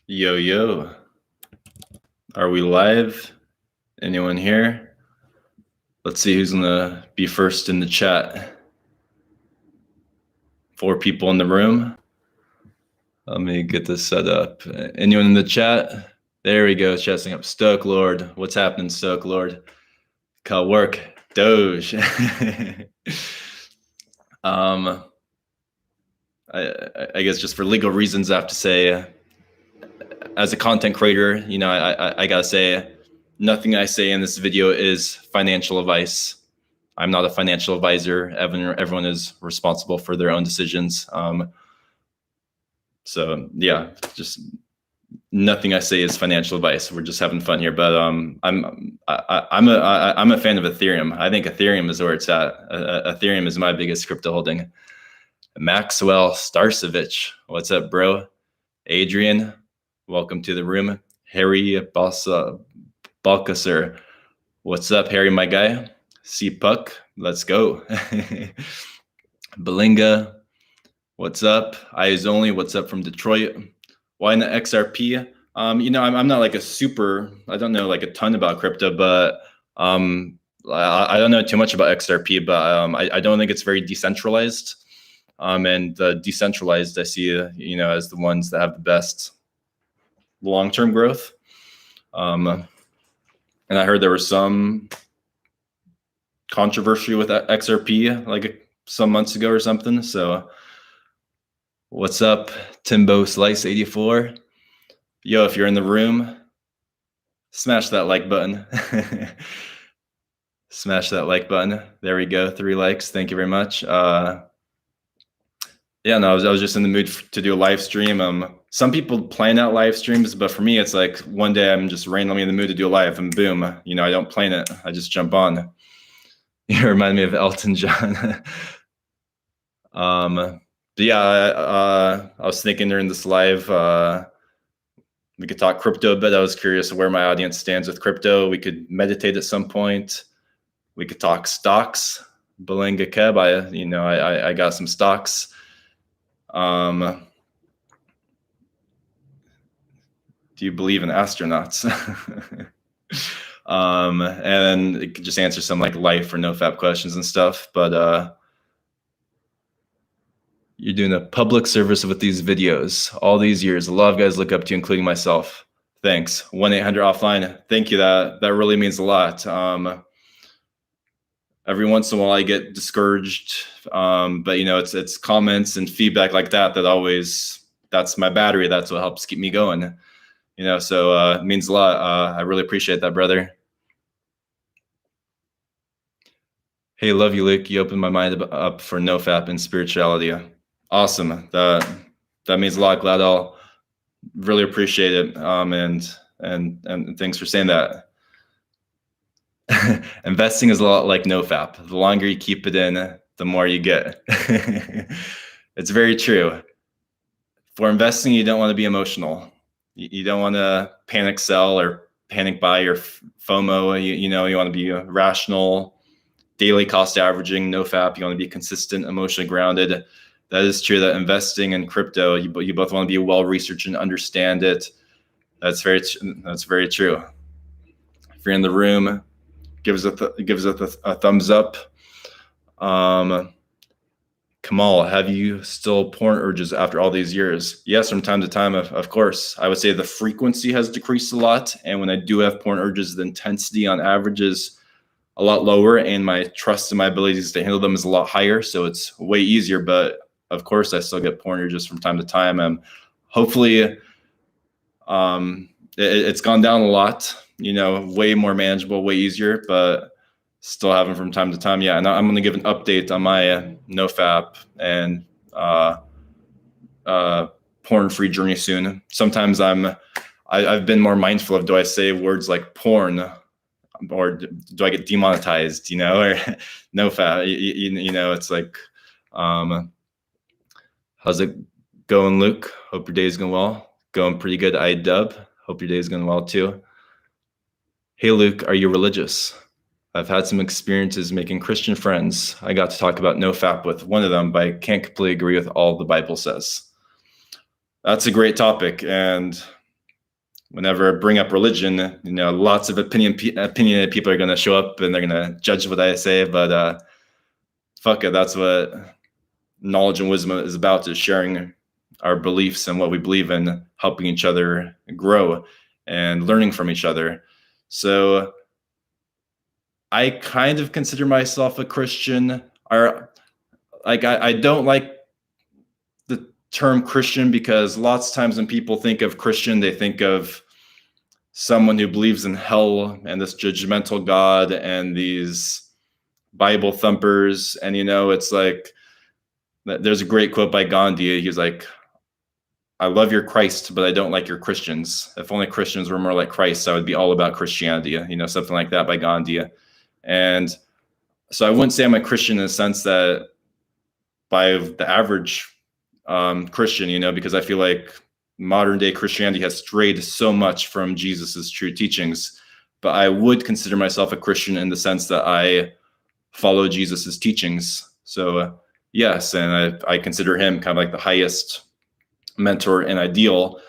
Yo, yo. Are we live? Anyone here? Let's see who's gonna be first in the chat. 4 people in the room. Let me get this set up. Anyone in the chat? There we go, chatting up. Stoic Lord. What's happening, Stoic Lord? Call work. Doge. I guess just for legal reasons, I have to say, as a content creator, I gotta say, nothing I say in this video is financial advice. I'm not a financial advisor. Everyone is responsible for their own decisions. So yeah, just nothing I say is financial advice. We're just having fun here. But I'm a fan of Ethereum. I think Ethereum is where it's at. Ethereum is my biggest crypto holding. Maxwell Starcevich, what's up, bro? Adrian, welcome to the room. Harry Balkasser, what's up, Harry, my guy? C Puck, let's go. Belinga, what's up? Eyes Only, what's up from Detroit? Why not XRP? I'm not like I don't know like a ton about crypto, but I don't know too much about XRP, but I don't think it's very decentralized. And decentralized, I see, as the ones that have the best long-term growth. And I heard there was some controversy with XRP like some months ago or something. So what's up, Timbo Slice 84? Yo, if you're in the room, smash that like button. Smash that like button. There we go. 3 likes. Thank you very much. Yeah, no, I was just in the mood to do a live stream. Some people plan out live streams, but for me, it's like one day I'm just randomly in the mood to do a live, and boom, I don't plan it. I just jump on. You remind me of Elton John. But yeah, I was thinking during this live, we could talk crypto a bit. I was curious where my audience stands with crypto. We could meditate at some point. We could talk stocks. Belinga Keb, I got some stocks. Do you believe in astronauts? And then it could just answer some like life or NoFap questions and stuff. But you're doing a public service with these videos all these years. A lot of guys look up to you, including myself. Thanks. 1-800-offline. Thank you. That really means a lot. Every once in a while I get discouraged, but it's comments and feedback like that that's my battery. That's what helps keep me going. So it means a lot. I really appreciate that, brother. Hey, love you, Luke. You opened my mind up for NoFap and spirituality. Awesome. That means a lot. Glad I'll really appreciate it. And thanks for saying that. Investing is a lot like NoFap. The longer you keep it in, the more you get. It's very true. For investing, you don't want to be emotional. You don't want to panic sell or panic buy or FOMO. You want to be rational, daily cost averaging, NoFap. You want to be consistent, emotionally grounded. That is true. That investing in crypto, you both want to be well researched and understand it. That's very true. If you're in the room, give us a thumbs up. Kamal, have you still porn urges after all these years? Yes, from time to time, of course. I would say the frequency has decreased a lot. And when I do have porn urges, the intensity on average is a lot lower. And my trust in my abilities to handle them is a lot higher. So it's way easier. But of course, I still get porn urges from time to time. Hopefully, it's gone down a lot. Way more manageable, way easier, but still have them from time to time. Yeah, and I'm going to give an update on my NoFap and porn-free journey soon. Sometimes I've been more mindful of, do I say words like porn, or do I get demonetized? Or NoFap. It's like, how's it going, Luke? Hope your day's going well. Going pretty good, iDub. Hope your day's going well too. Hey, Luke, are you religious? I've had some experiences making Christian friends. I got to talk about NoFap with one of them, but I can't completely agree with all the Bible says. That's a great topic. And whenever I bring up religion, lots of opinionated people are going to show up and they're going to judge what I say. But fuck it, that's what knowledge and wisdom is about, is sharing our beliefs and what we believe in, helping each other grow and learning from each other. So I kind of consider myself a Christian. I don't like the term Christian, because lots of times when people think of Christian, they think of someone who believes in hell and this judgmental God and these Bible thumpers. And, it's like, there's a great quote by Gandhi. He's like, I love your Christ, but I don't like your Christians. If only Christians were more like Christ, I would be all about Christianity, something like that by Gandhi. And so I wouldn't say I'm a Christian in the sense that by the average Christian, because I feel like modern day Christianity has strayed so much from Jesus's true teachings. But I would consider myself a Christian in the sense that I follow Jesus's teachings. So yes, and I consider him kind of like the highest mentor and ideal.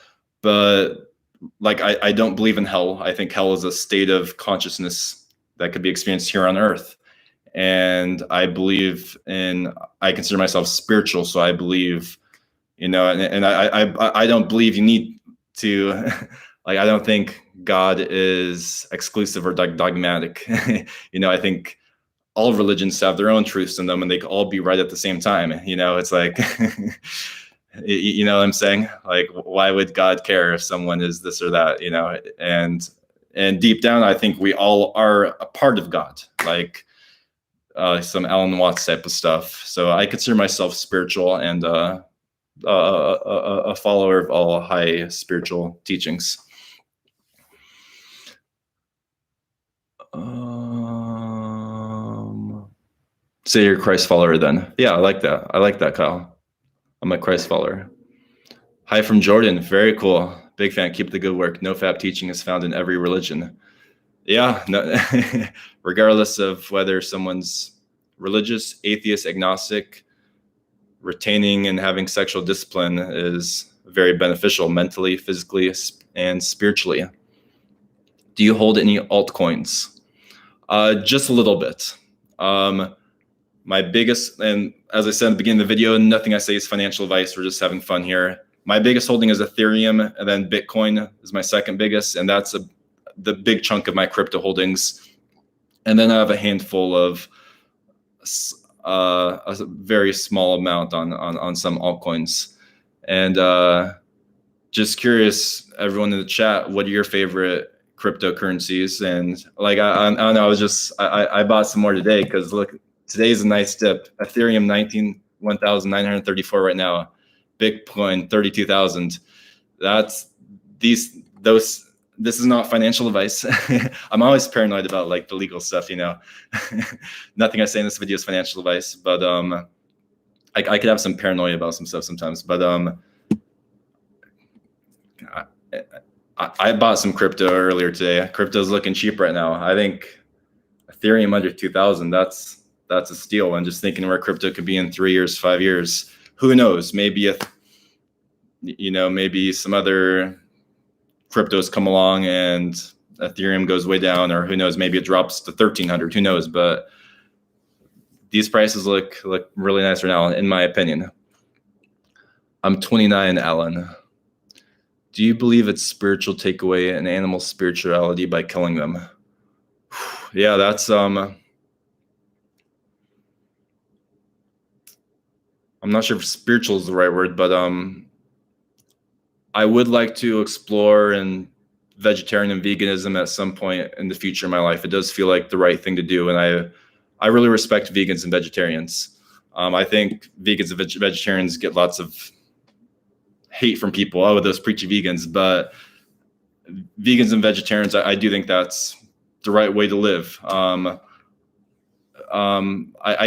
But like, I don't believe in hell. I think hell is a state of consciousness that could be experienced here on earth. And I consider myself spiritual. So I believe, and I don't believe you need to, like, I don't think God is exclusive or dogmatic. I think all religions have their own truths in them, and they can all be right at the same time. It's like, you know what I'm saying? Like, why would God care if someone is this or that, and deep down, I think we all are a part of God, like some Alan Watts type of stuff. So I consider myself spiritual and a follower of all high spiritual teachings. Say you're a Christ follower then. Yeah, I like that. I like that, Kyle. I'm a Christ follower. Hi from Jordan. Very cool. Big fan. Keep the good work. NoFap teaching is found in every religion. Yeah, no, regardless of whether someone's religious, atheist, agnostic, retaining and having sexual discipline is very beneficial mentally, physically, and spiritually. Do you hold any altcoins? Just a little bit. My biggest, and as I said at the beginning of the video, nothing I say is financial advice. We're just having fun here. My biggest holding is Ethereum, and then Bitcoin is my second biggest, and that's the big chunk of my crypto holdings. And then I have a handful of a very small amount on some altcoins. And just curious, everyone in the chat, what are your favorite cryptocurrencies? And like, I don't know, I bought some more today because look, today's a nice dip. Ethereum 1,934 right now. Bitcoin 32,000. This is not financial advice. I'm always paranoid about like the legal stuff, Nothing I say in this video is financial advice, but I could have some paranoia about some stuff sometimes. But I bought some crypto earlier today. Crypto's looking cheap right now. I think Ethereum under 2,000. That's a steal. I'm just thinking where crypto could be in 3 years, 5 years. Who knows? Maybe maybe some other cryptos come along and Ethereum goes way down, or who knows, maybe it drops to 1,300. Who knows? But these prices look really nice right now, in my opinion. I'm 29, Alan. Do you believe it's spiritual to take away an animal's spirituality by killing them? Yeah, that's I'm not sure if spiritual is the right word, but I would like to explore and vegetarian and veganism at some point in the future in my life. It does feel like the right thing to do, and I really respect vegans and vegetarians. I think vegans and vegetarians get lots of hate from people. Oh, those preachy vegans. But vegans and vegetarians, I do think that's the right way to live. I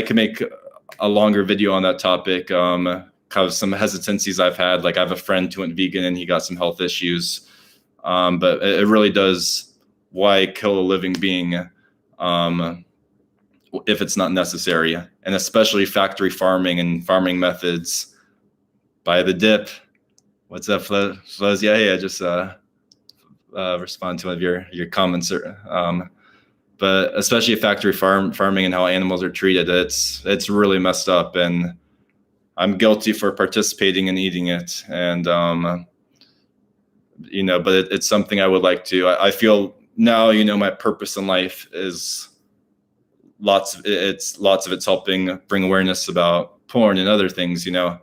could make a longer video on that topic. Kind of some hesitancies I've had. Like I have a friend who went vegan and he got some health issues. But it really does, why kill a living being if it's not necessary? And especially factory farming and farming methods. By the dip. What's up, Flows? Yeah, just respond to one of your comments. But especially factory farming and how animals are treated, it's really messed up, and I'm guilty for participating and eating it. And but it's something I would like to. I feel now, my purpose in life is lots of it's helping bring awareness about porn and other things, and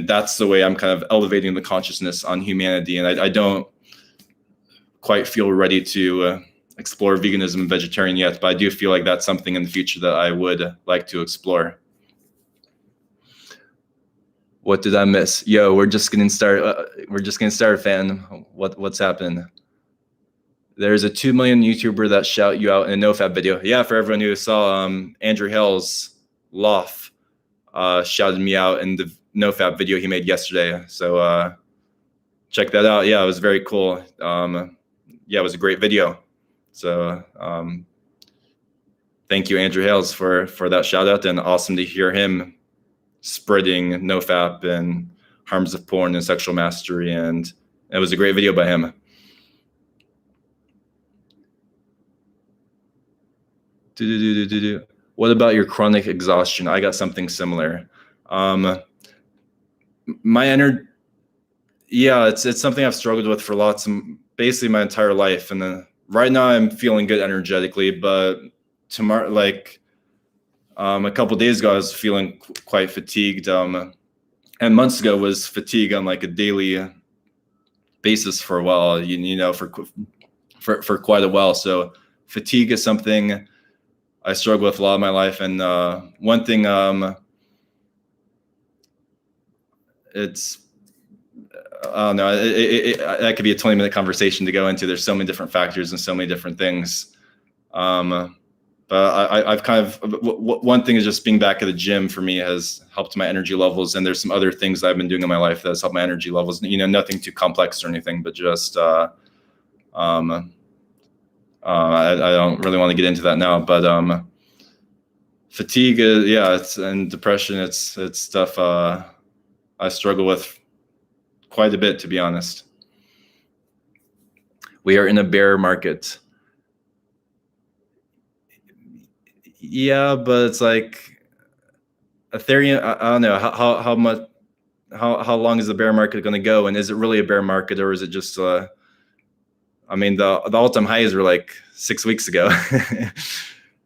that's the way I'm kind of elevating the consciousness on humanity. And I don't quite feel ready to explore veganism and vegetarian yet, but I do feel like that's something in the future that I would like to explore. What did I miss? Yo, we're just getting started, fan. What's happening? There's a 2 million YouTuber that shout you out in a NoFap video. Yeah, for everyone who saw Andrew Hale's Loft shouted me out in the NoFap video he made yesterday. So check that out. Yeah, it was very cool. Yeah, it was a great video. So thank you, Andrew Hales, for that shout out, and awesome to hear him spreading NoFap and harms of porn and sexual mastery. And it was a great video by him. What about your chronic exhaustion? I got something similar. My energy, yeah, it's something I've struggled with for basically my entire life. And then right now I'm feeling good energetically, but tomorrow, like a couple days ago, I was feeling quite fatigued. And months ago was fatigue on like a daily basis for a while, for quite a while. So fatigue is something I struggle with a lot of my life. And one thing, it's, I don't know, that could be a 20-minute conversation to go into. There's so many different factors and so many different things. But I've kind of, one thing is just being back at the gym for me has helped my energy levels. And there's some other things that I've been doing in my life that's helped my energy levels. Nothing too complex or anything, but just, I don't really want to get into that now, but fatigue, and depression, it's stuff I struggle with quite a bit, to be honest. We are in a bear market. Yeah, but it's like Ethereum. I don't know how long is the bear market going to go, and is it really a bear market, or is it just? I mean, the all-time highs were like 6 weeks ago.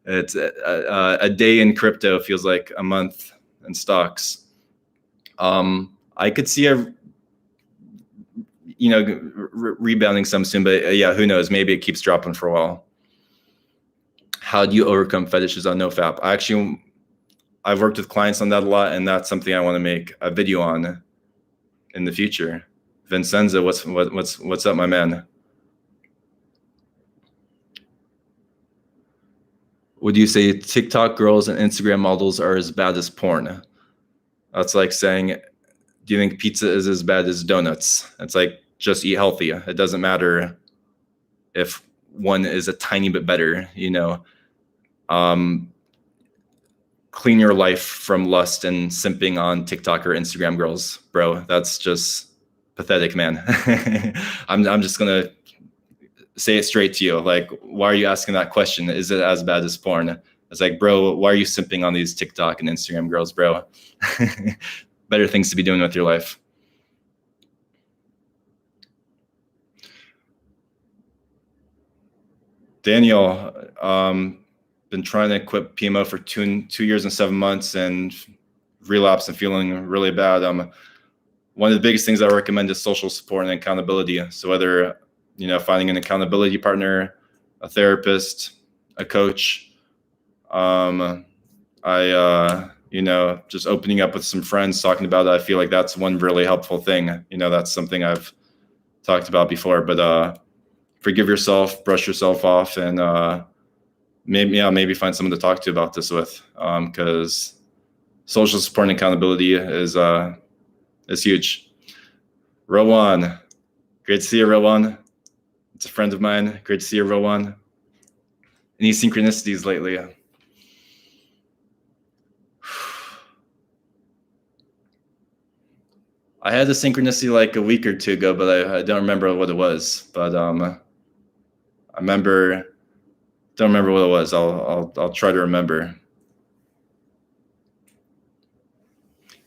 It's a day in crypto feels like a month in stocks. I could see rebounding some soon, but yeah, who knows? Maybe it keeps dropping for a while. How do you overcome fetishes on NoFap? I've worked with clients on that a lot, and that's something I want to make a video on in the future. Vincenzo, what's up, my man? Would you say TikTok girls and Instagram models are as bad as porn? That's like saying, do you think pizza is as bad as donuts? It's like, just eat healthy. It doesn't matter if one is a tiny bit better, clean your life from lust and simping on TikTok or Instagram girls, bro. That's just pathetic, man. I'm just going to say it straight to you. Like, why are you asking that question? Is it as bad as porn? It's like, bro, why are you simping on these TikTok and Instagram girls, bro? Better things to be doing with your life. Daniel, been trying to quit PMO for 2 years and 7 months and relapse and feeling really bad. One of the biggest things I recommend is social support and accountability. So whether, finding an accountability partner, a therapist, a coach, just opening up with some friends, talking about it, I feel like that's one really helpful thing. That's something I've talked about before, but forgive yourself, brush yourself off, and maybe find someone to talk to about this with, because social support and accountability is huge. Rowan, great to see you, Rowan. It's a friend of mine. Great to see you, Rowan. Any synchronicities lately? I had a synchronicity like a week or two ago, but I don't remember what it was. But I remember, don't remember what it was. I'll try to remember.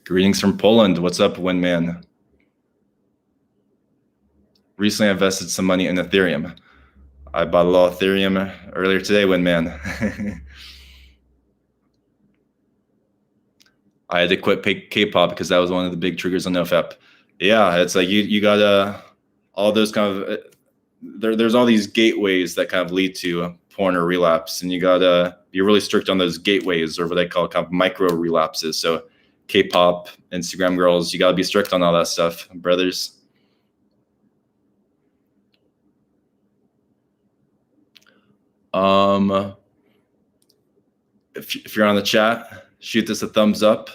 Greetings from Poland. What's up, Windman? Recently, I invested some money in Ethereum. I bought a lot of Ethereum earlier today, Windman. I had to quit K-pop because that was one of the big triggers on NoFap. Yeah, it's like you gotta, all those kind of, there's all these gateways that kind of lead to porn or relapse, and you gotta be really strict on those gateways, or what they call kind of micro relapses. So K-pop, Instagram girls, you gotta be strict on all that stuff, brothers. If you're on the chat, shoot this a thumbs up.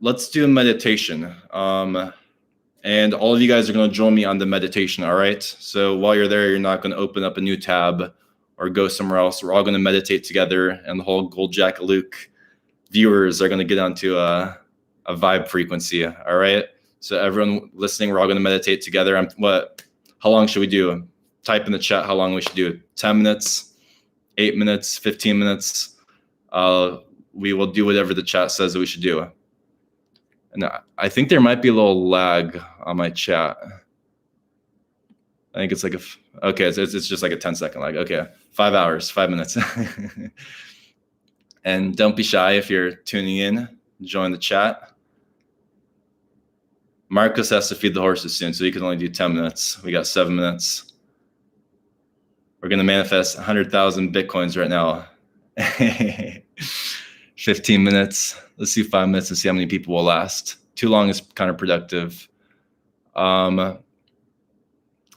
Let's do a meditation. And all of you guys are going to join me on the meditation, all right? So while you're there, you're not going to open up a new tab or go somewhere else. We're all going to meditate together, and the whole GoldJacketLuke viewers are going to get onto a vibe frequency, all right? So everyone listening, we're all going to meditate together. How long should we do? Type in the chat how long we should do. 10 minutes, 8 minutes, 15 minutes. We will do whatever the chat says that we should do. And I think there might be a little lag on my chat. I think it's like okay, it's just like a 10-second lag. Okay, 5 hours, 5 minutes. And don't be shy if you're tuning in. Join the chat. Marcus has to feed the horses soon, so he can only do 10 minutes. We got 7 minutes. We're going to manifest 100,000 Bitcoins right now. 15 minutes. Let's do 5 minutes and see how many people will last. Too long is counterproductive. I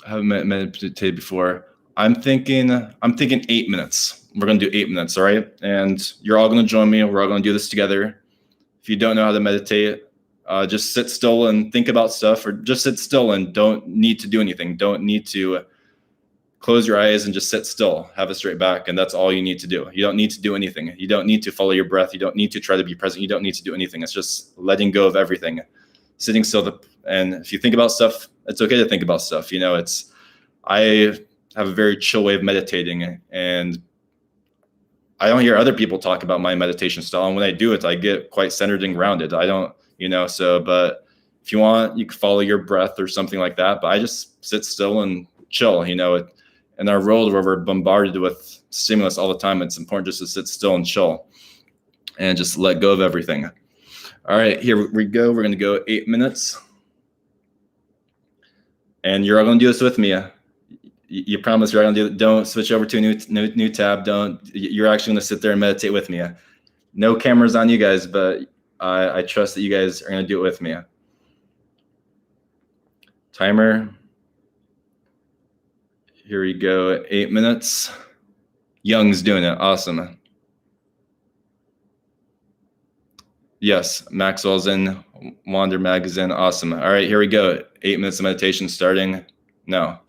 haven't meditated before. I'm thinking 8 minutes. We're going to do 8 minutes, all right? And you're all going to join me. We're all going to do this together. If you don't know how to meditate, just sit still and think about stuff, or just sit still and don't need to do anything. Don't need to close your eyes and just sit still, have a straight back, and that's all you need to do. You don't need to do anything. You don't need to follow your breath. You don't need to try to be present. You don't need to do anything. It's just letting go of everything, sitting still. And if you think about stuff, it's okay to think about stuff. You know, I have a very chill way of meditating, and I don't hear other people talk about my meditation style. And when I do it, I get quite centered and grounded. I don't, but if you want, you can follow your breath or something like that. But I just sit still and chill, in our world where we're bombarded with stimulus all the time, it's important just to sit still and chill and just let go of everything. All right, here we go. We're going to go 8 minutes. And you're all going to do this with me. You promise you're all going to do it. Don't switch over to a new tab. You're actually going to sit there and meditate with me. No cameras on you guys, but I trust that you guys are going to do it with me. Timer. Here we go, 8 minutes. Young's doing it, awesome. Yes, Maxwell's in, Wander Magazine, awesome. All right, here we go. 8 minutes of meditation starting now.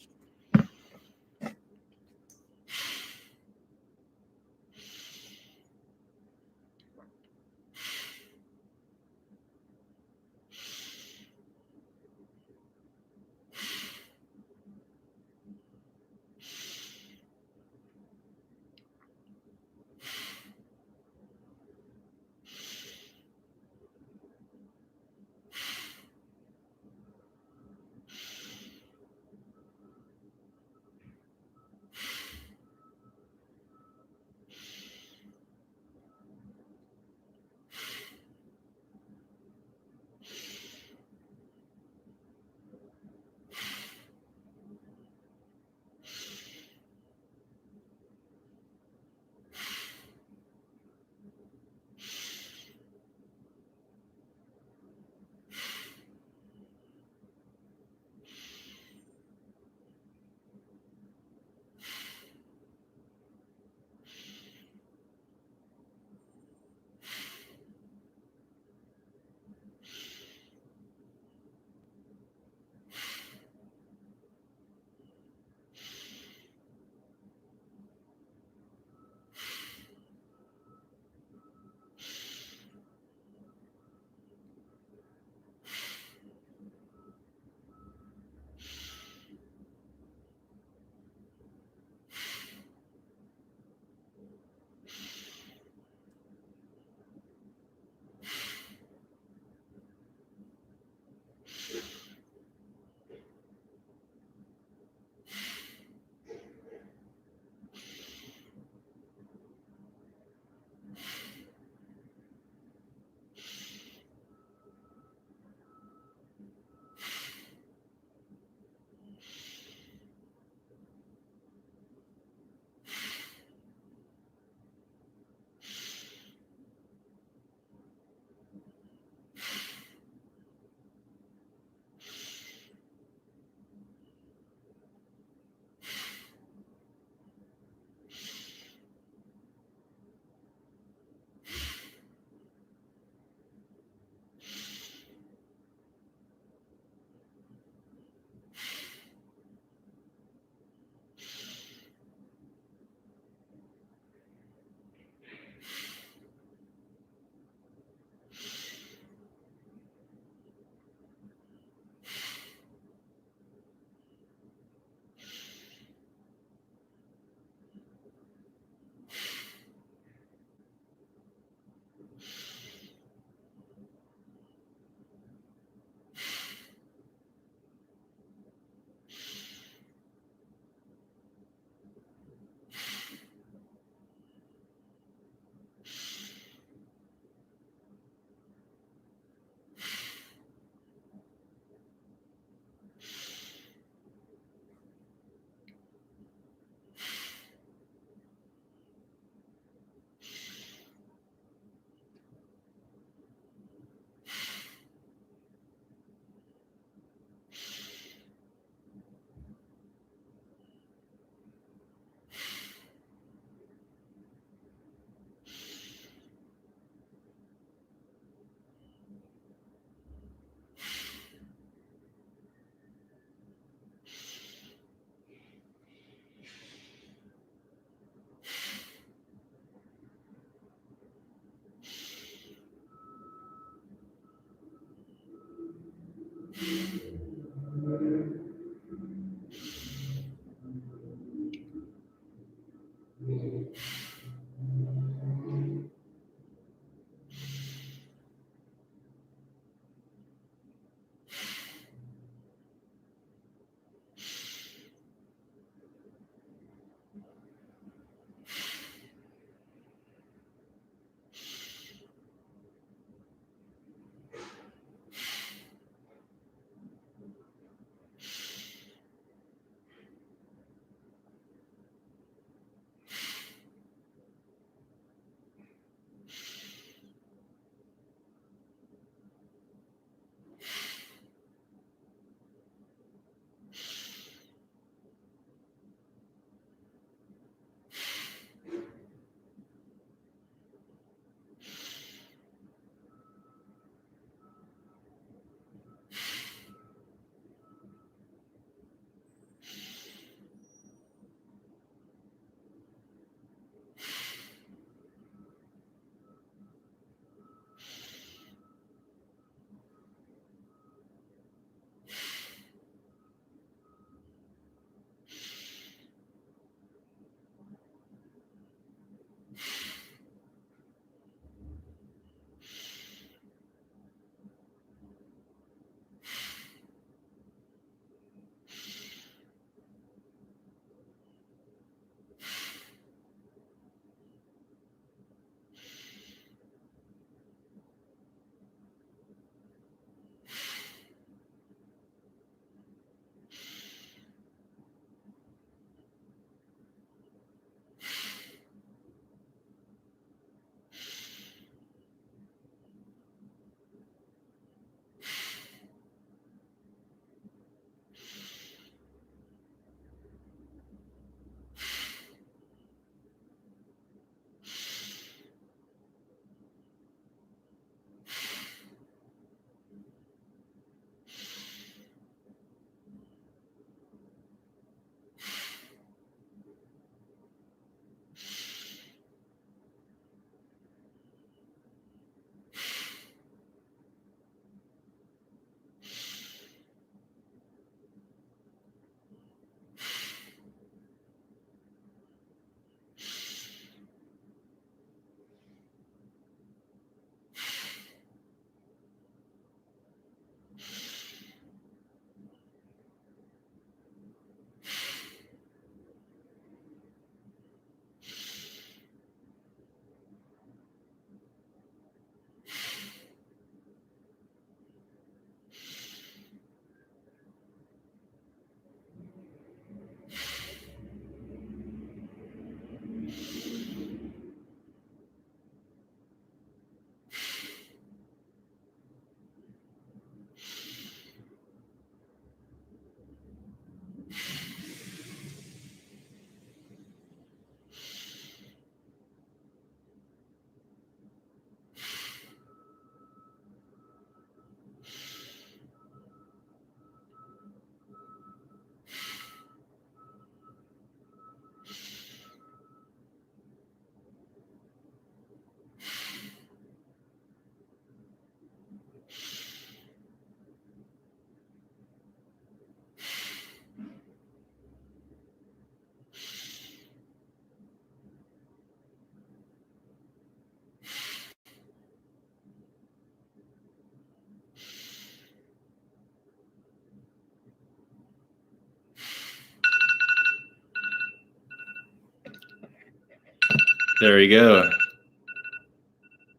There you go.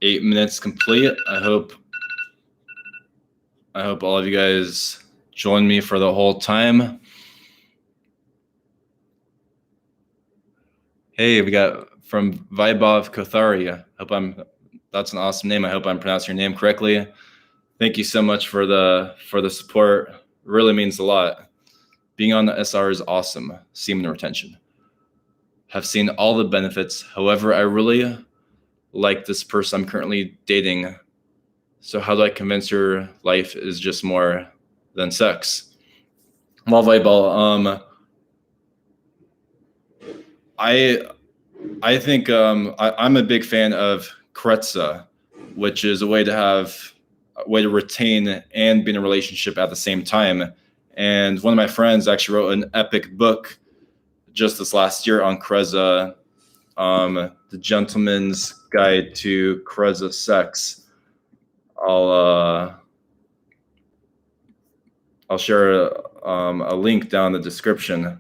8 minutes complete. I hope all of you guys join me for the whole time. Hey, we got from Vaibhav Kothari. That's an awesome name. I hope I'm pronouncing your name correctly. Thank you so much for the support. It really means a lot. Being on the SR is awesome. Semen retention. Have seen all the benefits. However, I really like this person I'm currently dating. So how do I convince her life is just more than sex? Well, Vaibhav, I think I'm a big fan of Kretza, which is a way to have way to retain and be in a relationship at the same time. And one of my friends actually wrote an epic book just this last year on Kreza, The Gentleman's Guide to Kreza Sex. I'll share a link down in the description,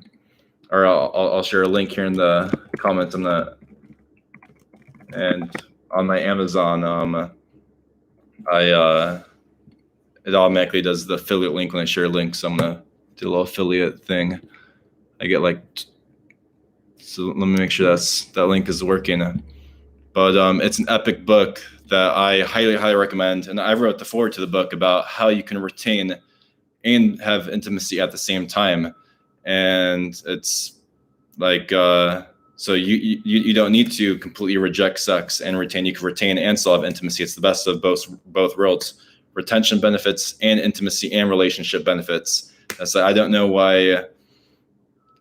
or I'll share a link here in the comments on that. And on my Amazon, it automatically does the affiliate link when I share links. So I'm gonna do a little affiliate thing. I get like, so let me make sure that link is working. But it's an epic book that I highly recommend. And I wrote the foreword to the book about how you can retain and have intimacy at the same time. And it's like, so you don't need to completely reject sex and retain. You can retain and still have intimacy. It's the best of both worlds. Retention benefits and intimacy and relationship benefits. So I don't know why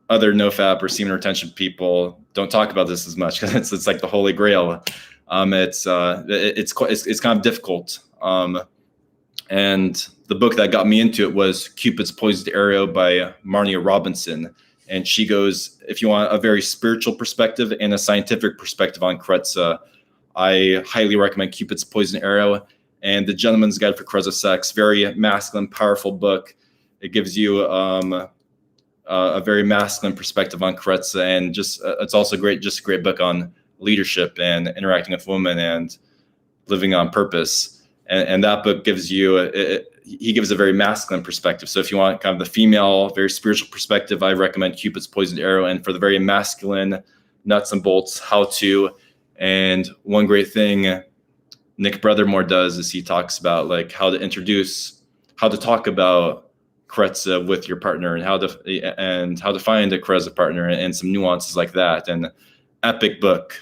other NoFap or semen retention people don't talk about this as much, because it's like the holy grail. It's kind of difficult. And the book that got me into it was Cupid's Poisoned Arrow by Marnia Robinson. And she goes, if you want a very spiritual perspective and a scientific perspective on Kreza, I highly recommend Cupid's Poisoned Arrow and The Gentleman's Guide for Kreza Sex. Very masculine, powerful book. It gives you a very masculine perspective on Kreza, and just it's also just a great book on leadership and interacting with women and living on purpose. And that book gives you he gives a very masculine perspective. So if you want kind of the female, very spiritual perspective, I recommend Cupid's Poisoned Arrow. And for the very masculine, nuts and bolts, how to. And one great thing Nick Brothermore does is he talks about like how to talk about Kreza with your partner, and how to find a Kreza partner, and some nuances like that. And epic book,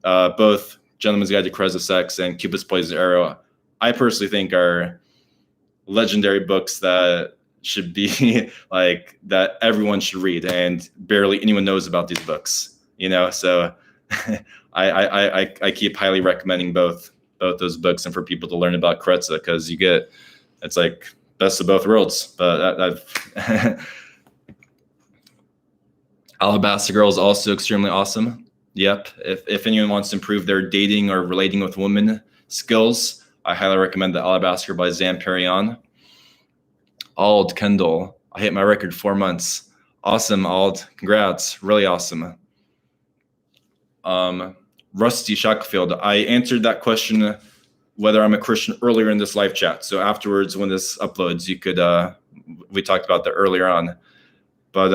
both Gentleman's Guide to Kreza Sex and Cupid's Poisoned Arrow, I personally think are legendary books that should be like that everyone should read, and barely anyone knows about these books, so I keep highly recommending both those books, and for people to learn about Kreza, because it's like best of both worlds. But Alabaster Girl is also extremely awesome. Yep, if anyone wants to improve their dating or relating with women skills, I highly recommend the Alabaster by Zan Perion. Ald Kendall, I hit my record 4 months. Awesome, Ald. Congrats. Really awesome. Rusty Shackfield, I answered that question whether I'm a Christian earlier in this live chat. So afterwards, when this uploads, you could, we talked about that earlier on. But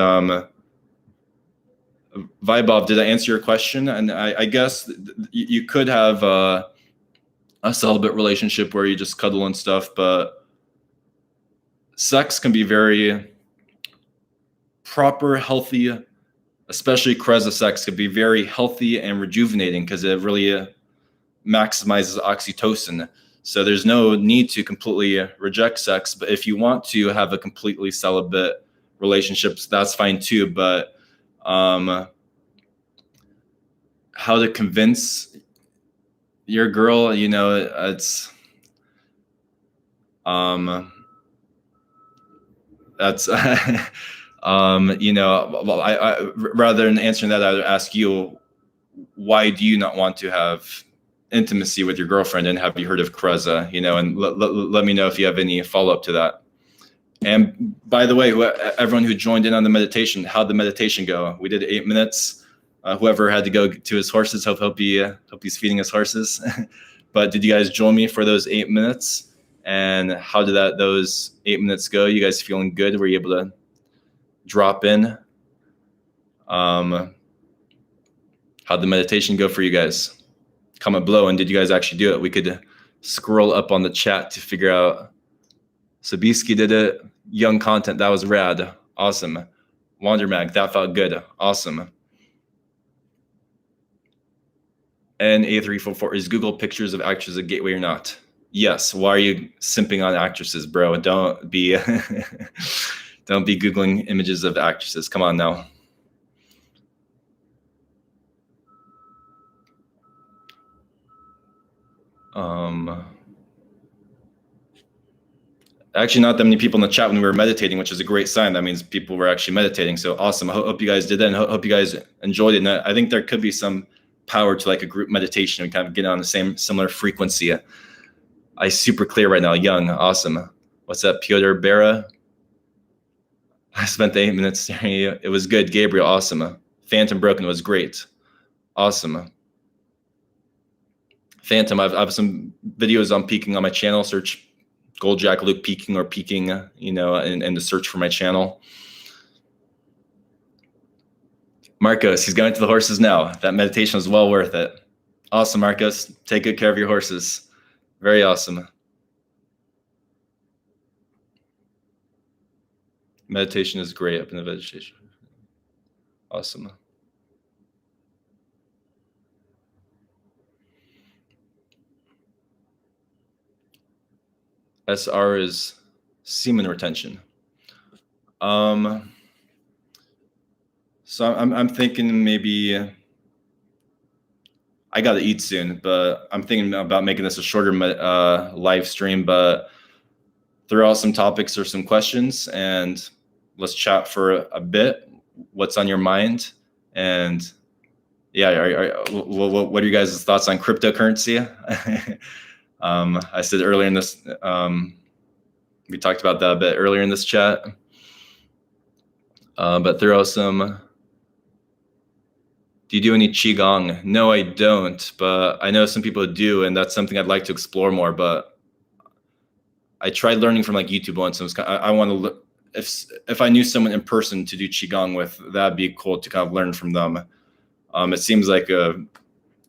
Vibov, did I answer your question? And I guess you could have a celibate relationship where you just cuddle and stuff, but sex can be very proper, healthy, especially Kreza sex could be very healthy and rejuvenating, because it really maximizes oxytocin. So there's no need to completely reject sex, but if you want to have a completely celibate relationship, that's fine too. But how to convince your girl, it's that's I rather than answering that, I would ask you, why do you not want to have intimacy with your girlfriend, and have you heard of Kreza? And let me know if you have any follow-up to that. And by the way, everyone who joined in on the meditation, how'd the meditation go? We did 8 minutes. Whoever had to go to his horses, hope he's feeding his horses. But did you guys join me for those 8 minutes? And how did those 8 minutes go? You guys feeling good? Were you able to drop in? How'd the meditation go for you guys? Comment below. And did you guys actually do it? We could scroll up on the chat to figure out. Sabisky did it. Young content, that was rad. Awesome. Wandermag, that felt good. Awesome. And A344, is Google pictures of actresses a gateway or not? Yes. Why are you simping on actresses, bro? Don't be don't be Googling images of actresses. Come on now. Actually, not that many people in the chat when we were meditating, which is a great sign. That means people were actually meditating. So awesome. I hope you guys did that, and hope you guys enjoyed it. And I think there could be some power to like a group meditation and kind of get on the similar frequency. I super clear right now. Young, awesome. What's that, Piotr Bera? I spent 8 minutes staring at you. It was good. Gabriel, awesome. Phantom Broken was great. Awesome. Phantom, I have some videos on peaking on my channel. Search GoldJacketLuke peaking or peaking, and the search for my channel. Marcos, he's going to the horses now. That meditation was well worth it. Awesome, Marcos. Take good care of your horses. Very awesome. Meditation is great up in the vegetation. Awesome. SR is semen retention. So I'm thinking maybe I got to eat soon, but I'm thinking about making this a shorter live stream, but throw out some topics or some questions and let's chat for a bit. What's on your mind? And yeah, what are you guys' thoughts on cryptocurrency? I said earlier in this, we talked about that a bit earlier in this chat. But throw out some. Do you do any Qigong? No, I don't, but I know some people do, and that's something I'd like to explore more. But I tried learning from like YouTube once, and I want to look. If I knew someone in person to do Qigong with, that'd be cool to kind of learn from them. It seems like a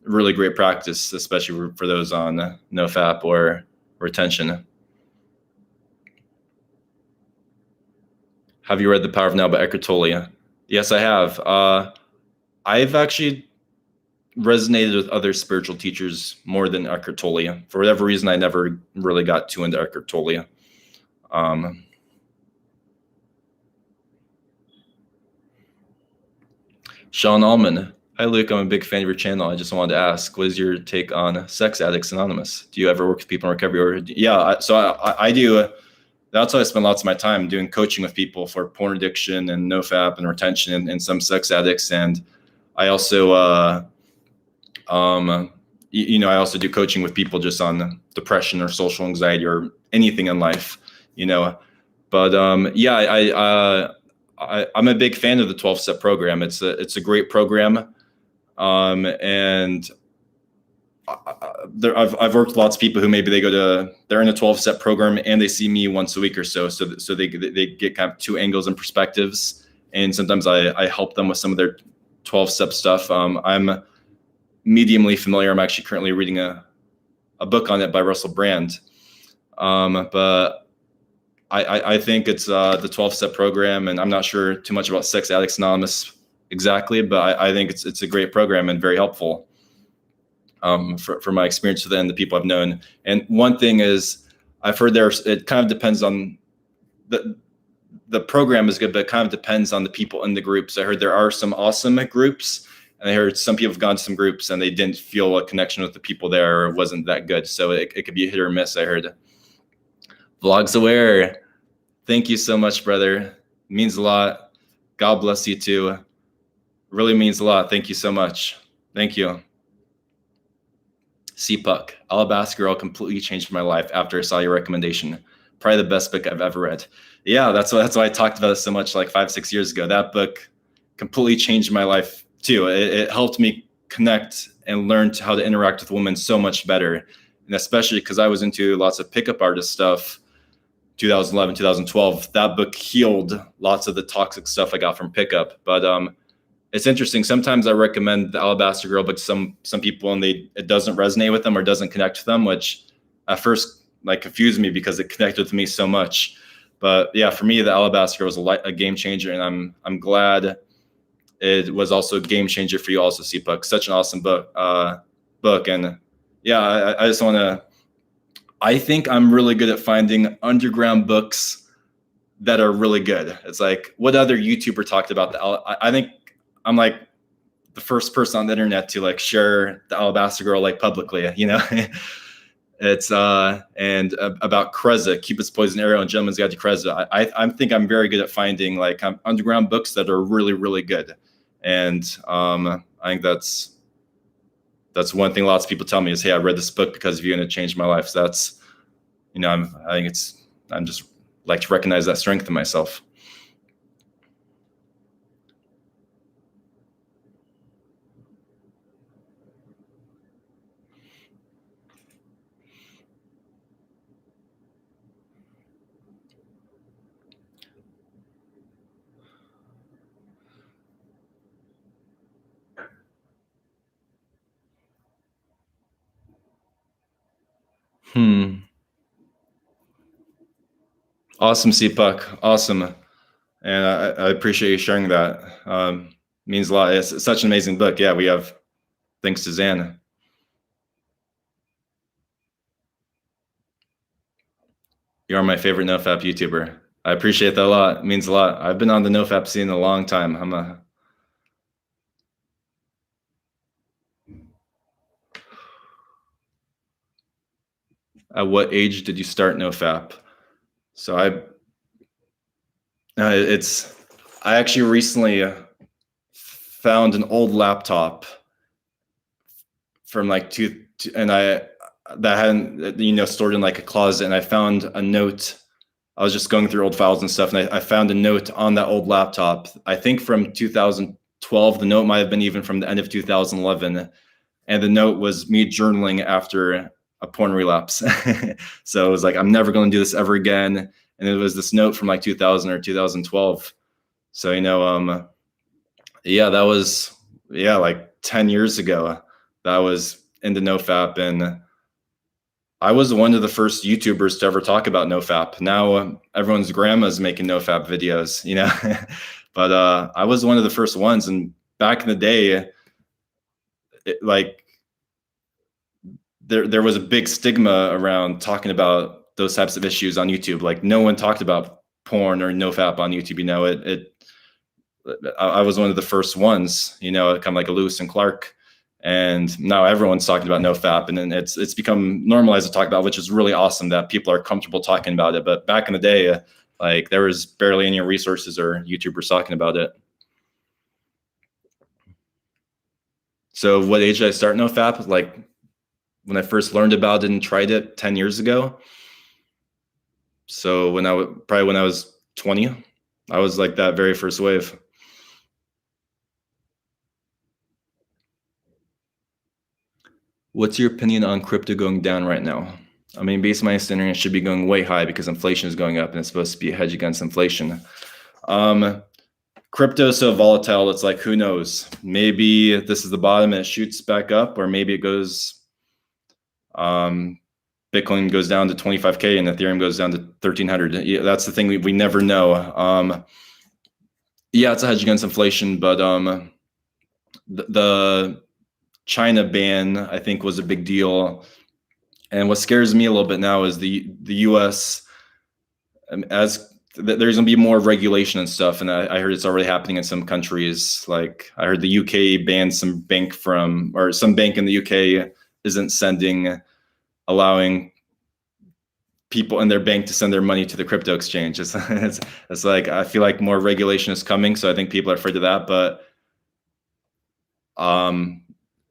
really great practice, especially for those on NoFap or retention. Have you read The Power of Now by Eckhart Tolle? Yes, I have. I've actually resonated with other spiritual teachers more than Eckhart Tolle. For whatever reason, I never really got too into Eckhart Tolle. Sean Allman. Hi, Luke. I'm a big fan of your channel. I just wanted to ask, what is your take on Sex Addicts Anonymous? Do you ever work with people in recovery? Or yeah, I do. That's why I spend lots of my time doing coaching with people for porn addiction and NoFap and retention and some sex addicts. And I also, I also do coaching with people just on depression or social anxiety or anything in life, But I'm a big fan of the 12-step program. It's a great program. And I've worked with lots of people who maybe they're in a 12-step program and they see me once a week or so they get kind of two angles and perspectives. And sometimes I help them with some of their 12-step stuff. I'm mediumly familiar. I'm actually currently reading a book on it by Russell Brand. But I think it's the 12-step program, and I'm not sure too much about Sex Addicts Anonymous exactly, but I think it's a great program and very helpful for my experience with it and the people I've known. And one thing is, I've heard it kind of depends on the program is good, but it kind of depends on the people in the groups. I heard there are some awesome groups, and I heard some people have gone to some groups and they didn't feel a connection with the people there, or it wasn't that good. So it could be a hit or miss, I heard. Vlogs Aware. Thank you so much, brother. It means a lot. God bless you too. Really means a lot. Thank you so much. Thank you. CPUC, Alabaster Girl completely changed my life after I saw your recommendation. Probably the best book I've ever read. Yeah, that's why I talked about it so much like 5-6 years ago. That book completely changed my life too. It helped me connect and learn how to interact with women so much better. And especially because I was into lots of pickup artist stuff, 2011, 2012, that book healed lots of the toxic stuff I got from pickup. But it's interesting. Sometimes I recommend the Alabaster Girl, but some people, and it doesn't resonate with them or doesn't connect with them, which at first confused me because it connected with me so much. But yeah, for me, the Alabaster Girl was a game changer, and I'm glad it was also a game changer for you also, CPUC. Such an awesome book. And yeah, I just want to. I think I'm really good at finding underground books that are really good. It's like, what other YouTuber talked about I think I'm like the first person on the internet to share the Alabaster Girl publicly, It's and about Kreza, Cupid's Poison Arrow and Gentleman's Guide to Kreza. I think I'm very good at finding like underground books that are really, really good. And I think that's one thing lots of people tell me is, hey, I read this book because of you and it changed my life. So that's, I'm just like to recognize that strength in myself. Awesome, CPUC. Awesome. And I appreciate you sharing that. Means a lot. It's such an amazing book. Yeah, we have, thanks to Zan. You are my favorite NoFap YouTuber. I appreciate that a lot. It means a lot. I've been on the NoFap scene a long time. At what age did you start NoFap? So I actually recently found an old laptop from like that hadn't stored in like a closet, and I found a note. I was just going through old files and stuff, and I found a note on that old laptop, I think from 2012. The note might have been even from the end of 2011, and the note was me journaling after a porn relapse. So it was like, I'm never going to do this ever again. And it was this note from like 2000 or 2012. So that was like 10 years ago that I was into NoFap, and I was one of the first YouTubers to ever talk about NoFap. Now everyone's grandma's making NoFap videos, but I was one of the first ones. And back in the day, there was a big stigma around talking about those types of issues on YouTube. Like no one talked about porn or NoFap on YouTube. I was one of the first ones, kind of like a Lewis and Clark. And now everyone's talking about NoFap, and then it's become normalized to talk about, which is really awesome that people are comfortable talking about it. But back in the day, like there was barely any resources or YouTubers talking about it. So what age did I start NoFap? Like when I first learned about it and tried it 10 years ago. So when I was 20, I was like that very first wave. What's your opinion on crypto going down right now? I mean, based on my understanding, it should be going way high because inflation is going up and it's supposed to be a hedge against inflation. Crypto is so volatile. It's like, who knows? Maybe this is the bottom and it shoots back up, or maybe it goes, Bitcoin goes down to 25K and Ethereum goes down to 1300. Yeah, that's the thing. We never know. Yeah, it's a hedge against inflation, but the China ban, I think, was a big deal. And what scares me a little bit now is the U.S. As there's going to be more regulation and stuff, and I heard it's already happening in some countries. Like I heard the U.K. banned some bank in the U.K. isn't allowing people in their bank to send their money to the crypto exchange. It's like, I feel like more regulation is coming, so I think people are afraid of that. But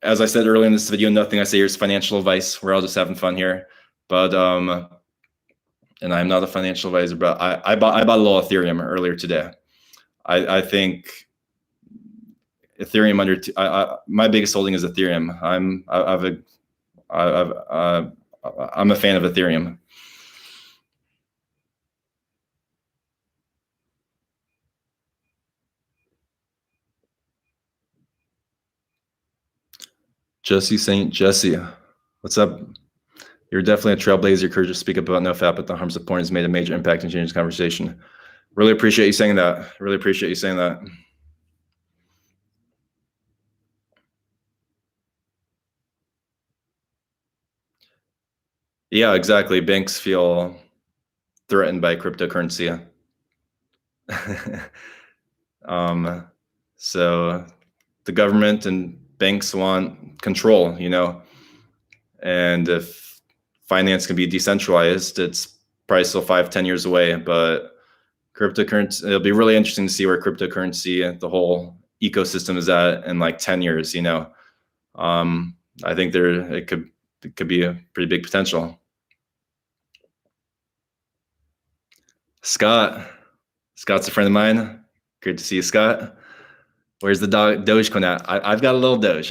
as I said earlier in this video, nothing I say here is financial advice. We're all just having fun here. But and I'm not a financial advisor, but I bought a little Ethereum earlier today. I think Ethereum my biggest holding is Ethereum. I'm a fan of Ethereum. Jesse St. Jesse, what's up? You're definitely a trailblazer. Courage to speak up about NoFap, but the harms of porn has made a major impact and changed the conversation. Really appreciate you saying that. Really appreciate you saying that. Yeah, exactly. Banks feel threatened by cryptocurrency. So the government and banks want control, and if finance can be decentralized. It's probably still 5-10 years away, but cryptocurrency, it'll be really interesting to see where cryptocurrency, the whole ecosystem is at in like 10 years, I think it could be a pretty big potential. Scott's a friend of mine. Great to see you, Scott. Where's the Dogecoin at? I've got a little Doge.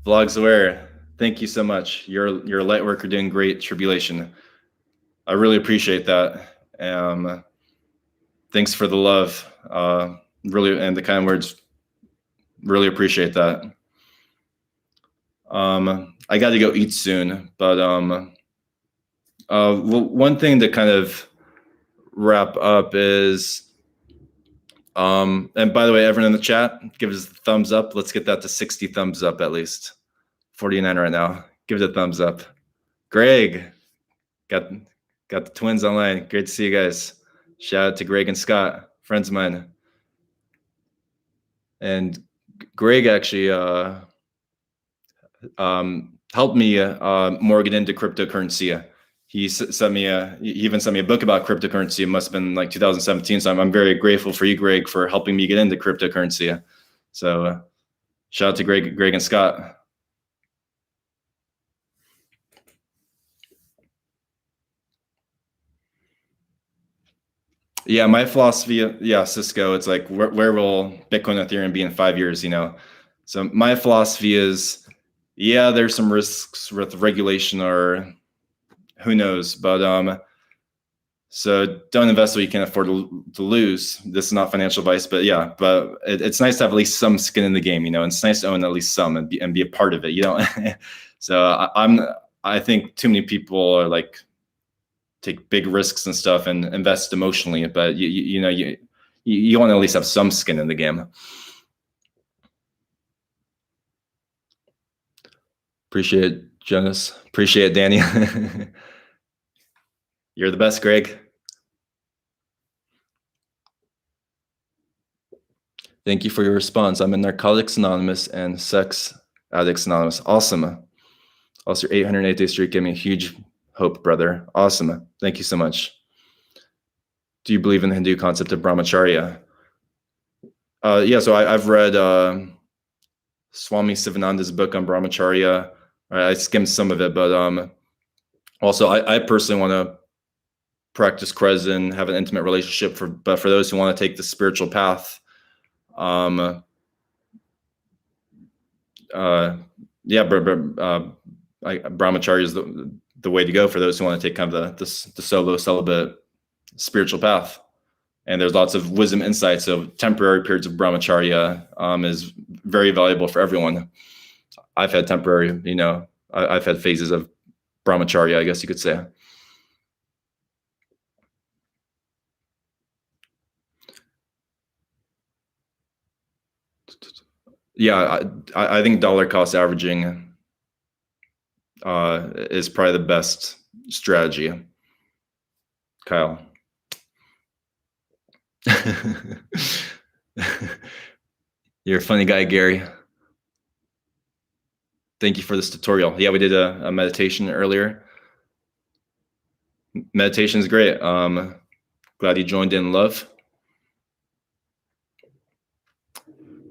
Vlogs aware. Thank you so much. You're a light worker doing great, Tribulation. I really appreciate that. Thanks for the love. Really, and the kind words. Really appreciate that. I got to go eat soon, but one thing to kind of wrap up is, and by the way, everyone in the chat, give us a thumbs up. Let's get that to 60 thumbs up at least. 49 right now. Give it a thumbs up. Greg, got the twins online. Great to see you guys. Shout out to Greg and Scott, friends of mine. And Greg actually helped me more get into cryptocurrency. He even sent me a book about cryptocurrency. It must have been like 2017. So I'm very grateful for you, Greg, for helping me get into cryptocurrency. So shout out to Greg and Scott. Yeah, my philosophy, Cisco, it's like, where will Bitcoin and Ethereum be in 5 years, So my philosophy is, there's some risks with regulation or who knows, but so don't invest what you can't afford to lose. This is not financial advice, but it's nice to have at least some skin in the game, and it's nice to own at least some and be a part of it, So I think too many people are like, take big risks and stuff and invest emotionally, but you want to at least have some skin in the game. Appreciate it, Jonas. Appreciate it, Danny. You're the best, Greg. Thank you for your response. I'm in Narcotics Anonymous and Sex Addicts Anonymous. Awesome. Also, your 808-day streak gave me a huge hope, brother. Awesome. Thank you so much. Do you believe in the Hindu concept of Brahmacharya? So I've read Swami Sivananda's book on Brahmacharya. I skimmed some of it, but also I personally want to practice Kres and have an intimate relationship. But for those who want to take the spiritual path, Brahmacharya is the way to go for those who want to take kind of the solo celibate spiritual path. And there's lots of wisdom insights. So temporary periods of Brahmacharya is very valuable for everyone. I've had temporary, I've had phases of Brahmacharya, I guess you could say. Yeah, I think dollar cost averaging is probably the best strategy. Kyle. You're a funny guy, Gary. Thank you for this tutorial. Yeah, we did a meditation earlier. Meditation is great. Glad you joined in, love.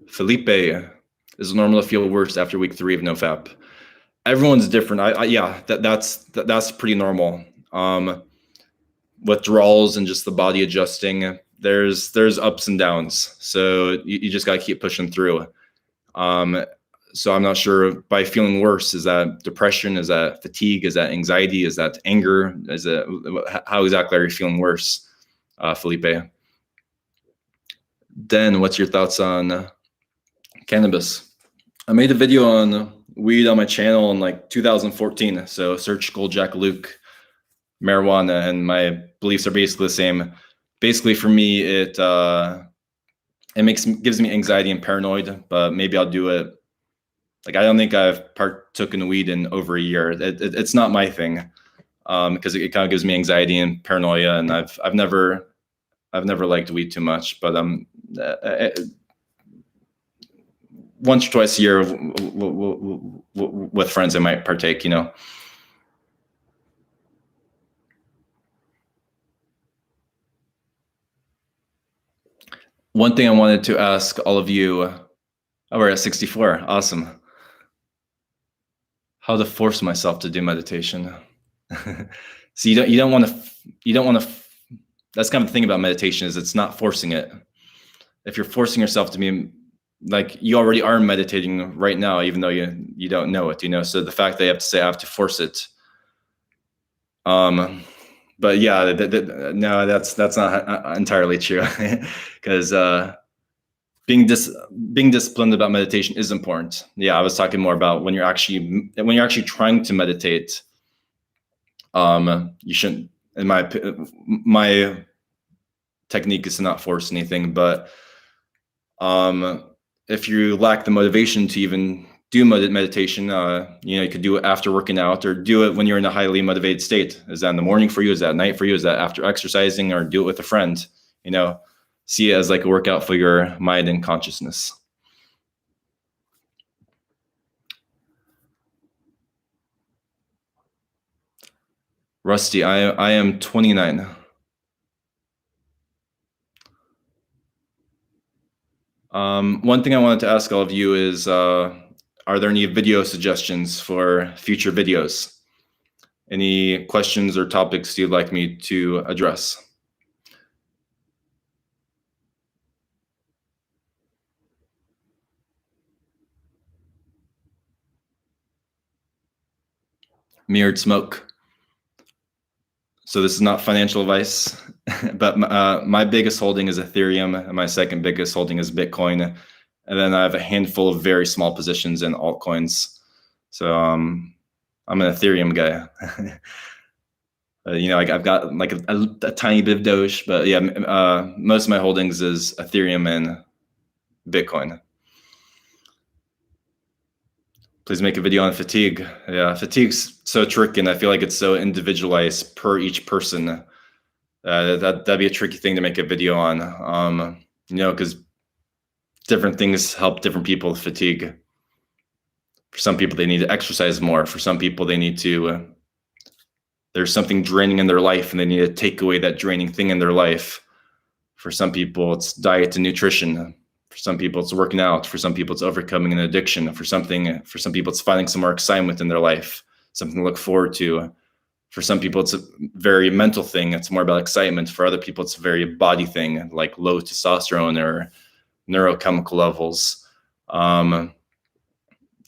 Felipe, is it normal to feel worse after week 3 of NoFap? Everyone's different. That's pretty normal. Withdrawals and just the body adjusting. There's ups and downs. So you just got to keep pushing through. So I'm not sure, by feeling worse, is that depression? Is that fatigue? Is that anxiety? Is that anger? How exactly are you feeling worse, Felipe? Den, what's your thoughts on cannabis? I made a video on weed on my channel in like 2014. So search GoldJacketLuke marijuana, and my beliefs are basically the same. Basically, for me, it gives me anxiety and paranoid, but maybe I'll do it. Like, I don't think I've partook in weed in over a year. It's not my thing, because it kind of gives me anxiety and paranoia, and I've never liked weed too much. But once or twice a year with friends, I might partake, One thing I wanted to ask all of you, we're at 64, awesome. How to force myself to do meditation. So you don't want to, that's kind of the thing about meditation, is it's not forcing it. If you're forcing yourself to be, like, you already are meditating right now, even though you don't know it, so the fact that you have to say I have to force it, but yeah, no, that's not entirely true, because being disciplined about meditation is important. Yeah, I was talking more about when you're actually trying to meditate. You shouldn't, in my technique is to not force anything, but if you lack the motivation to even do meditation, you could do it after working out, or do it when you're in a highly motivated state. Is that in the morning for you? Is that at night for you? Is that after exercising? Or do it with a friend? See it as like a workout for your mind and consciousness. Rusty, I am 29. One thing I wanted to ask all of you is, are there any video suggestions for future videos? Any questions or topics you'd like me to address? Mirrored smoke. So this is not financial advice, but my biggest holding is Ethereum, and my second biggest holding is Bitcoin. And then I have a handful of very small positions in altcoins. So I'm an Ethereum guy. I've got like a tiny bit of Doge, but yeah, most of my holdings is Ethereum and Bitcoin. Please make a video on fatigue. Yeah, fatigue's so tricky, and I feel like it's so individualized per each person. That'd be a tricky thing to make a video on, because different things help different people with fatigue. For some people, they need to exercise more. For some people, they need to, there's something draining in their life and they need to take away that draining thing in their life. For some people, it's diet and nutrition. For some people, it's working out. For some people, it's overcoming an addiction. For some people, it's finding some more excitement in their life, something to look forward to. For some people, it's a very mental thing. It's more about excitement. For other people, it's a very body thing, like low testosterone or neurochemical levels.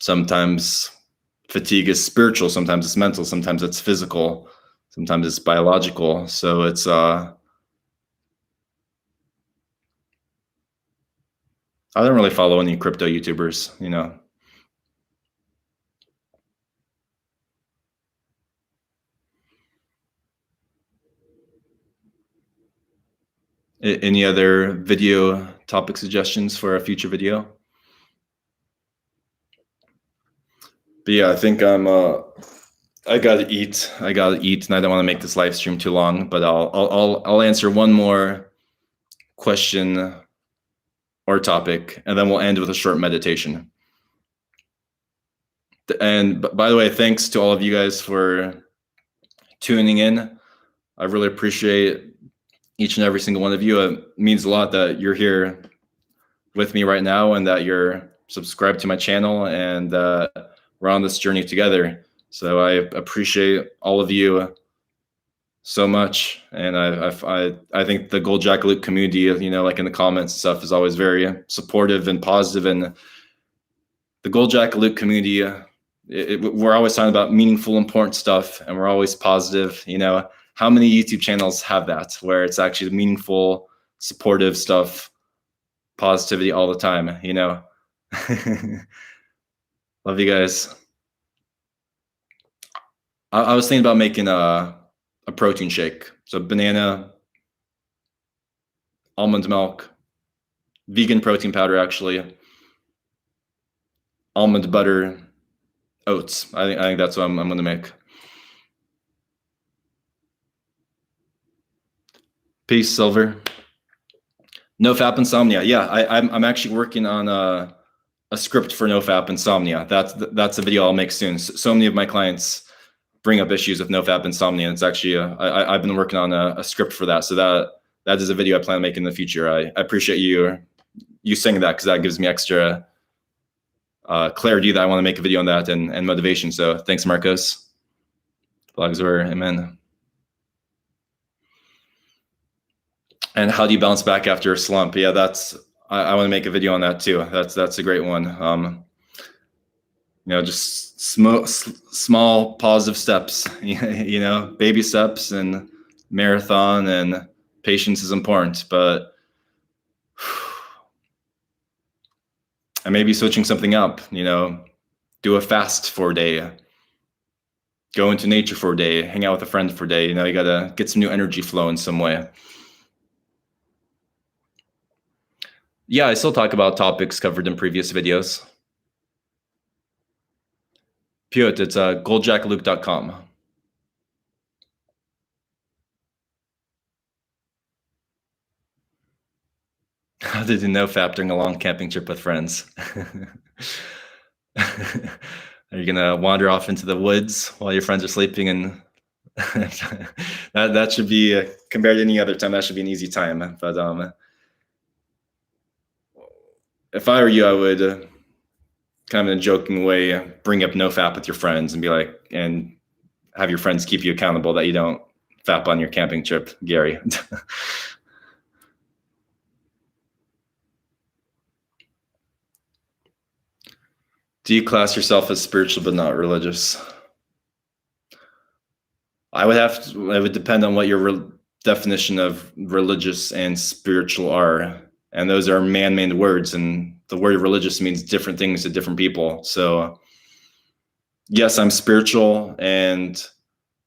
Sometimes fatigue is spiritual. Sometimes it's mental. Sometimes it's physical. Sometimes it's biological. So it's I don't really follow any crypto YouTubers, Any other video topic suggestions for a future video? But yeah, I think I gotta eat, and I don't want to make this live stream too long. But I'll answer one more question or topic, and then we'll end with a short meditation. And by the way, thanks to all of you guys for tuning in. I really appreciate each and every single one of you. It means a lot that you're here with me right now, and that you're subscribed to my channel, and we're on this journey together. So I appreciate all of you so much, and I think the GoldJacketLuke community, like in the comments and stuff, is always very supportive and positive. And the GoldJacketLuke community, we're always talking about meaningful, important stuff, and we're always positive. How many YouTube channels have that, where it's actually meaningful, supportive stuff, positivity all the time? Love you guys. I was thinking about making a protein shake. So banana, almond milk, vegan protein powder, actually, almond butter, oats. I think that's what I'm going to make. Peace, Silver. NoFap insomnia. Yeah, I'm actually working on a script for NoFap insomnia. That's a video I'll make soon. So many of my clients bring up issues with NoFap insomnia. It's actually I've been working on a script for that. So that is a video I plan to make in the future. I appreciate you saying that, because that gives me extra clarity that I want to make a video on that, and motivation. So thanks, Marcos. Blogs were, amen. And how do you bounce back after a slump? Yeah, I want to make a video on that too. That's a great one. Just small positive steps, baby steps, and marathon, and patience is important, but I may be switching something up, do a fast for a day, go into nature for a day, hang out with a friend for a day. You got to get some new energy flow in some way. Yeah, I still talk about topics covered in previous videos. Pute, it's GoldJacketLuke.com. How to do NoFap during a long camping trip with friends. Are you gonna wander off into the woods while your friends are sleeping? And that should be, compared to any other time, that should be an easy time. But if I were you, I would kind of in a joking way bring up NoFap with your friends and be like, and have your friends keep you accountable that you don't fap on your camping trip, Gary. Do you class yourself as spiritual but not religious? It would depend on what your definition of religious and spiritual are. And those are man-made words, and the word religious means different things to different people. So yes, I'm spiritual, and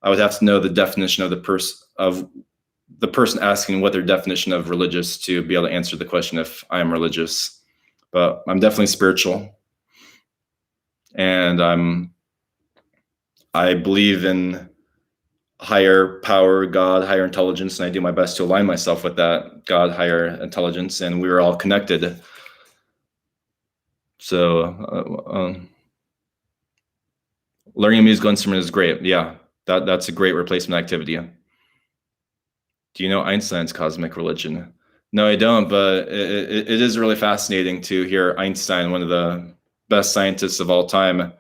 I would have to know the definition of the person asking what their definition of religious to be able to answer the question if I am religious. But I'm definitely spiritual. And I believe in higher power, God, higher intelligence, and I do my best to align myself with that God, higher intelligence, and we're all connected. So learning a musical instrument is great. Yeah, that's a great replacement activity. Do you know Einstein's cosmic religion? No, I don't, but it is really fascinating to hear Einstein, one of the best scientists of all time.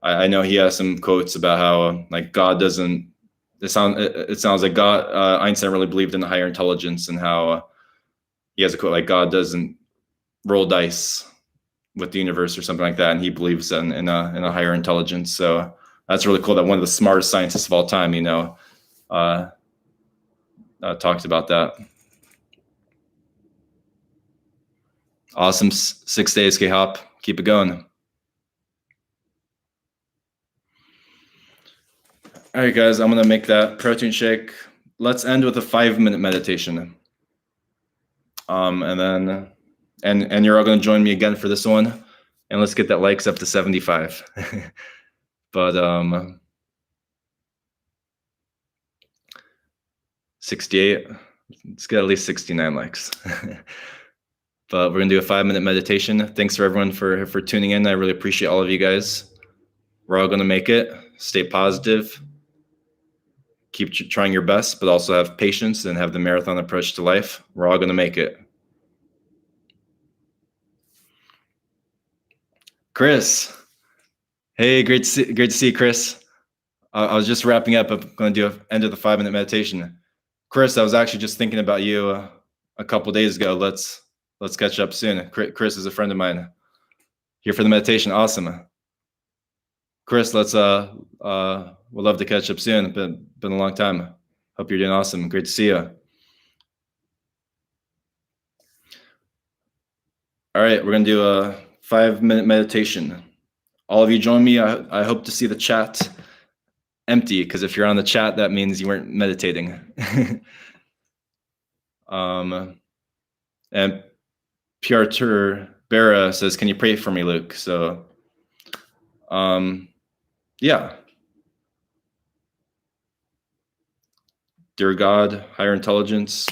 I know he has some quotes about how like God doesn't. It sounds like God. Einstein really believed in the higher intelligence, and how he has a quote like God doesn't roll dice with the universe or something like that, and he believes in a higher intelligence. So that's really cool that one of the smartest scientists of all time, talked about that. Awesome 6 days, K-Hop. Keep it going. All right, guys, I'm going to make that protein shake. Let's end with a 5-minute meditation. And then, and you're all going to join me again for this one. And let's get that likes up to 75. But 68, let's get at least 69 likes. But we're going to do a 5-minute meditation. Thanks for everyone for tuning in. I really appreciate all of you guys. We're all going to make it. Stay positive. Keep trying your best, but also have patience and have the marathon approach to life. We're all going to make it. Chris. Hey, great to see you, Chris. I was just wrapping up. I'm going to do an end of the 5-minute meditation. Chris, I was actually just thinking about you a couple days ago. Let's catch up soon. Chris is a friend of mine. Here for the meditation. Awesome. Chris, we'll love to catch up soon. Been a long time. Hope you're doing awesome. Great to see you. All right, we're gonna do a 5-minute meditation. All of you join me. I hope to see the chat empty, because if you're on the chat, that means you weren't meditating. And Piotr Bera says, "Can you pray for me, Luke?" So, yeah. Dear God, higher intelligence,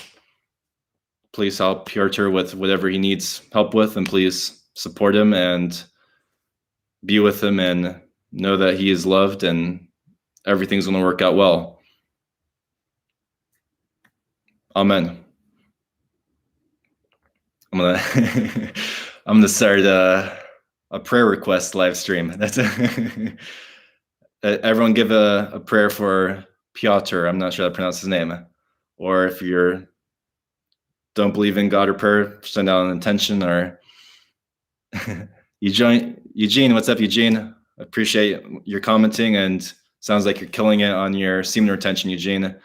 please help Piotr with whatever he needs help with, and please support him and be with him and know that he is loved and everything's going to work out well. Amen. I'm gonna I'm gonna start a prayer request live stream. That's everyone give a prayer for Piotr. I'm not sure how to pronounce his name. Or if you don't believe in God or prayer, send out an intention. Or Eugene, what's up, Eugene? Appreciate your commenting, and sounds like you're killing it on your semen retention, Eugene.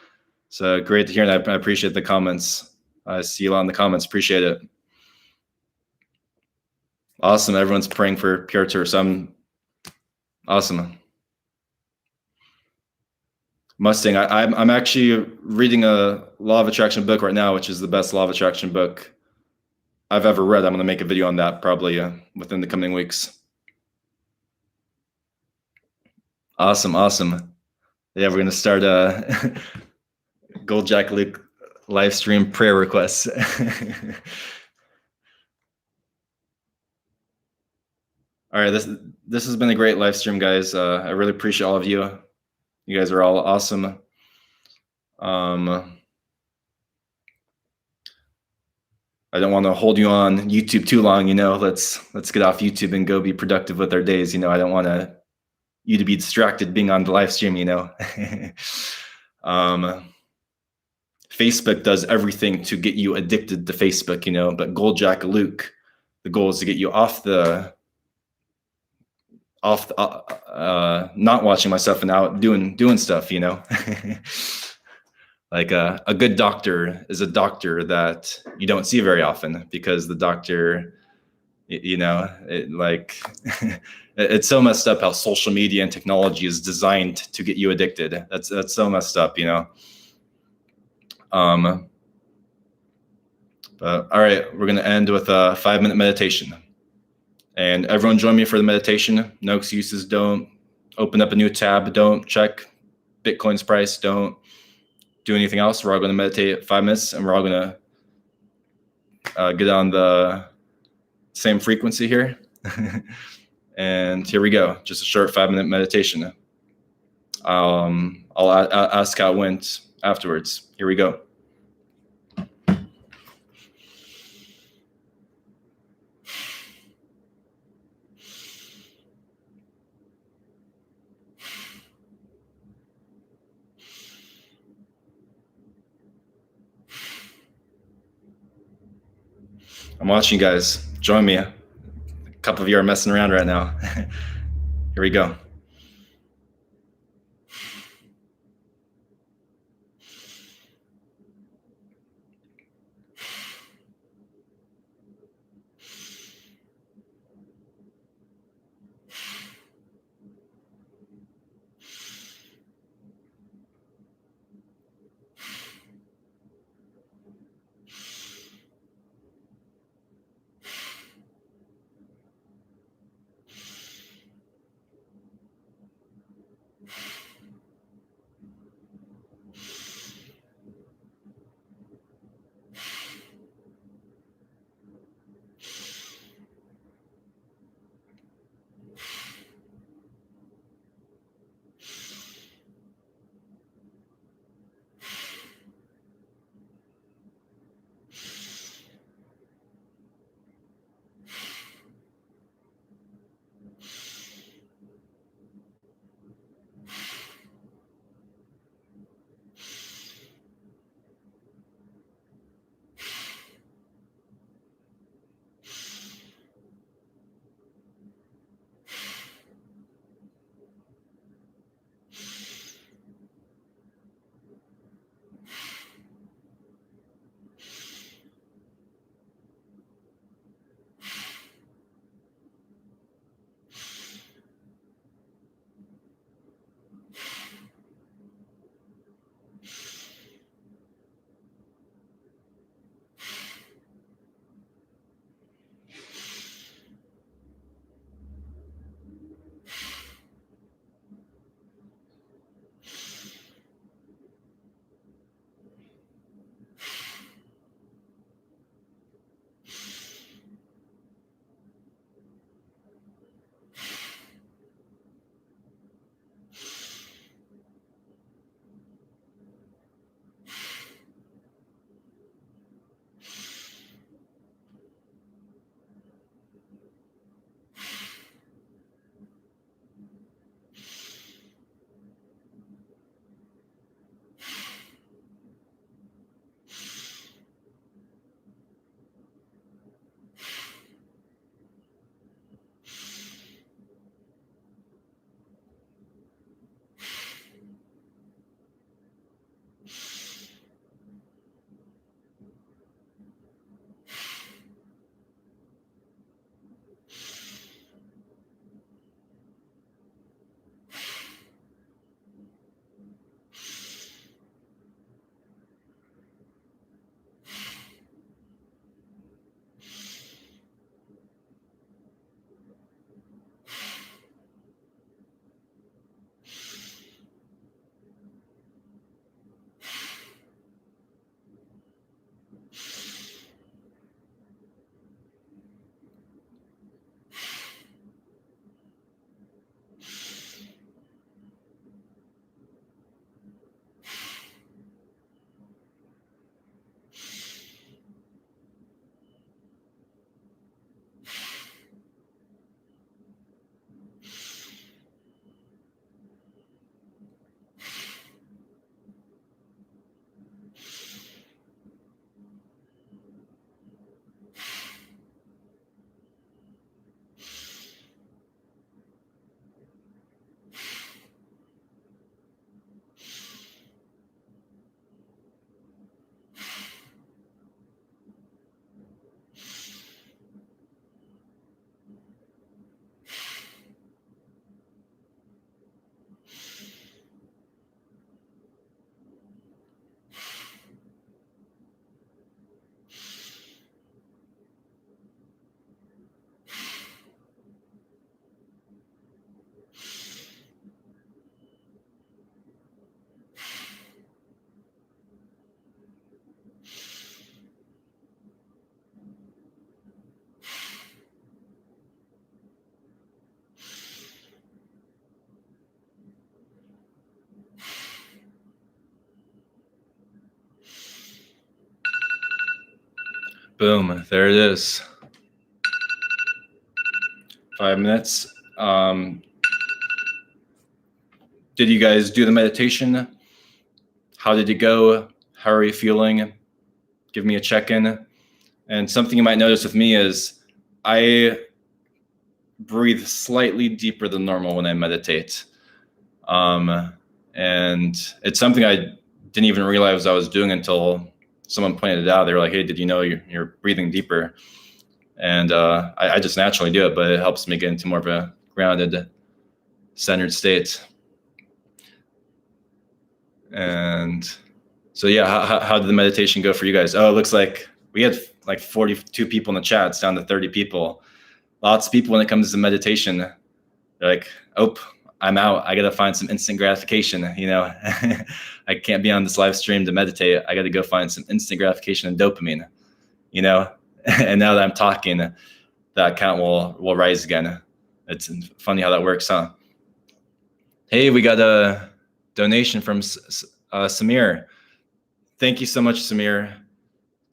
So great to hear that. I appreciate the comments. I see a lot in the comments. Appreciate it. Awesome. Everyone's praying for Piotr. So I'm awesome. Mustang. I'm actually reading a Law of Attraction book right now, which is the best Law of Attraction book I've ever read. I'm going to make a video on that probably within the coming weeks. Awesome. Yeah, we're going to start a GoldJacketLuke live stream prayer requests. All right, this has been a great live stream, guys. I really appreciate all of you. You guys are all awesome. I don't want to hold you on YouTube too long. Let's get off YouTube and go be productive with our days. I don't want you to be distracted being on the live stream. Facebook does everything to get you addicted to Facebook. But GoldJacketLuke, the goal is to get you off not watching my stuff and out doing stuff. Like a good doctor is a doctor that you don't see very often, because the doctor, it's so messed up how social media and technology is designed to get you addicted. That's so messed up. But all right, we're gonna end with a 5-minute meditation, and everyone join me for the meditation. No excuses. Don't open up a new tab. Don't check Bitcoin's price. Don't do anything else. We're all going to meditate 5 minutes, and we're all going to get on the same frequency here. And here we go. Just a short 5-minute meditation. I'll ask how it went afterwards. Here we go. I'm watching you guys. Join me. A couple of you are messing around right now. Here we go. Boom, there it is. 5 minutes. Did you guys do the meditation? How did it go? How are you feeling? Give me a check-in. And something you might notice with me is I breathe slightly deeper than normal when I meditate. And it's something I didn't even realize I was doing until someone pointed it out. They were like, hey, did you know you're breathing deeper? And I just naturally do it, but it helps me get into more of a grounded, centered state. And so, yeah, how did the meditation go for you guys? Oh, it looks like we had like 42 people in the chat. It's down to 30 people. Lots of people when it comes to meditation, they're like, oh, I'm out. I got to find some instant gratification. You know, I can't be on this live stream to meditate. I got to go find some instant gratification and dopamine, you know? And now that I'm talking, that count will rise again. It's funny how that works, huh? Hey, we got a donation from Samir. Thank you so much, Samir.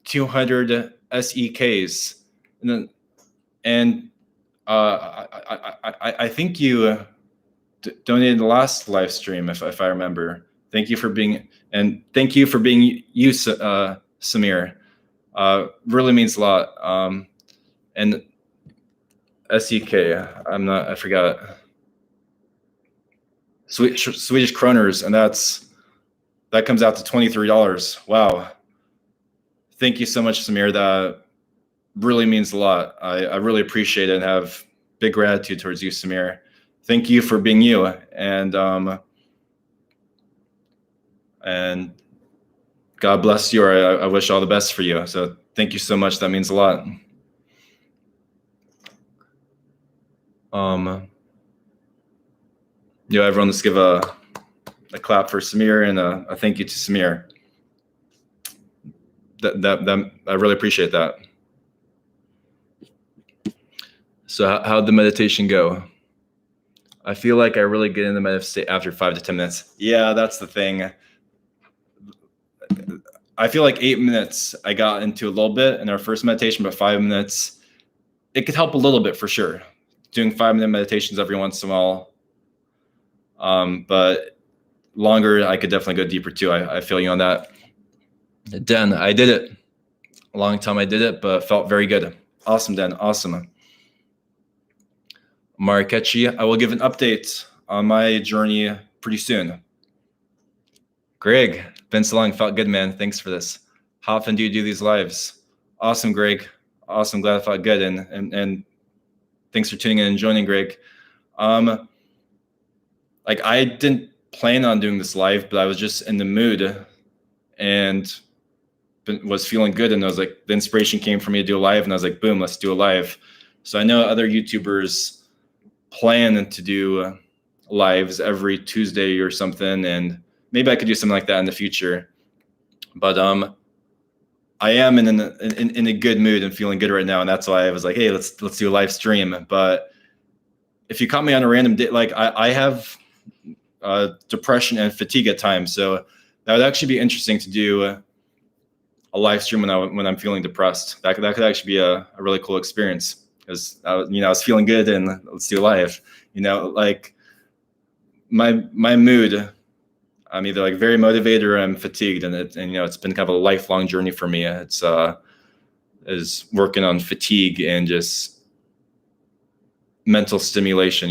200 SEKs. And I think you donated the last live stream, if I remember. Thank you for being you, Samir. Really means a lot. And SEK, I forgot. Swedish kroners, and that comes out to $23. Wow. Thank you so much, Samir. That really means a lot. I really appreciate it and have big gratitude towards you, Samir. Thank you for being you, and God bless you. I wish all the best for you. So thank you so much. That means a lot. Yeah, everyone, let's give a clap for Samir and a thank you to Samir. That I really appreciate that. So how'd the meditation go? I feel like I really get in the meditative state after 5 to 10 minutes. Yeah, that's the thing. I feel like 8 minutes I got into a little bit in our first meditation, but 5 minutes, it could help a little bit for sure. Doing 5-minute meditations every once in a while. But longer, I could definitely go deeper too. I feel you on that. Den, I did it. A long time I did it, but felt very good. Awesome, Den. Awesome. Markechi, I will give an update on my journey pretty soon. Greg, been so long, felt good, man. Thanks for this. How often do you do these lives? Awesome, Greg. Awesome, glad I felt good. And thanks for tuning in and joining, Greg. Like I didn't plan on doing this live, but I was just in the mood and was feeling good. And I was like, the inspiration came for me to do a live, and I was like, boom, let's do a live. So I know other YouTubers plan to do lives every Tuesday or something, and maybe I could do something like that in the future. But I am in a good mood and feeling good right now, and that's why I was like, hey, let's do a live stream. But if you caught me on a random day, like I have depression and fatigue at times, so that would actually be interesting to do a live stream when I'm feeling depressed. That could actually be a really cool experience, because I was feeling good, and let's do a live. Like my mood, I'm either like very motivated or I'm fatigued, and it's been kind of a lifelong journey for me. It's is working on fatigue and just mental stimulation,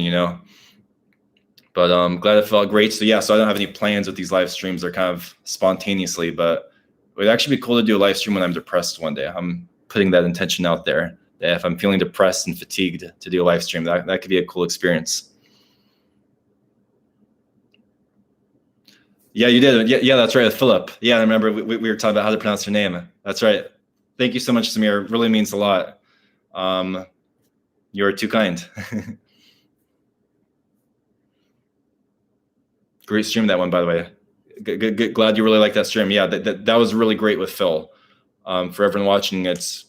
But I'm glad it felt great. So yeah, so I don't have any plans with these live streams. They're kind of spontaneously, but it would actually be cool to do a live stream when I'm depressed one day. I'm putting that intention out there. That if I'm feeling depressed and fatigued, to do a live stream, that could be a cool experience. Yeah, you did. Yeah, that's right, Philip. Yeah, I remember we were talking about how to pronounce her name. That's right. Thank you so much, Samir. It really means a lot. You're too kind. Great stream, that one, by the way. Good. Glad you really liked that stream. Yeah, that was really great with Phil. For everyone watching, it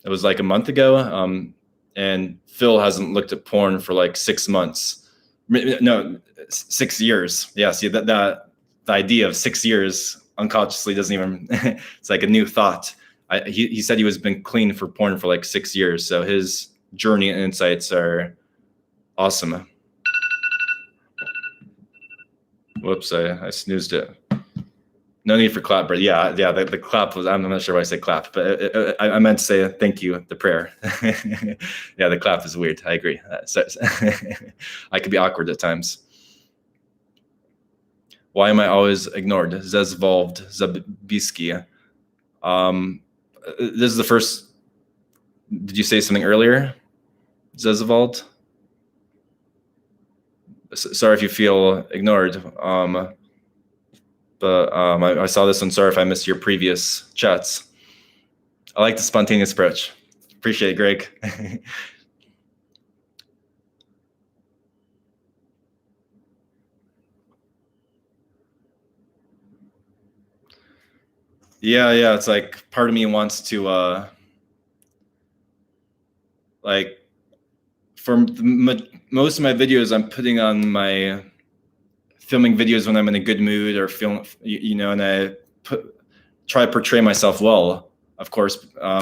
was like a month ago, and Phil hasn't looked at porn for like 6 months. No, 6 years. Yeah, see the idea of 6 years unconsciously doesn't even. It's like a new thought. He said he was been clean for porn for like 6 years. So his journey and insights are awesome. Whoops, I snoozed it. No need for clap, but yeah, the clap was, I'm not sure why I said clap, but I meant to say thank you, the prayer. Yeah, the clap is weird. I agree. I could be awkward at times. Why am I always ignored? Zezvolved Zabisky. This is the first. Did you say something earlier, Zezvold? Sorry if you feel ignored. But I saw this one. Sorry if I missed your previous chats. I like the spontaneous approach. Appreciate it, Greg. Yeah. It's like part of me wants to, like, for most of my videos, I'm putting on my filming videos when I'm in a good mood or film, and I try to portray myself well, of course, but I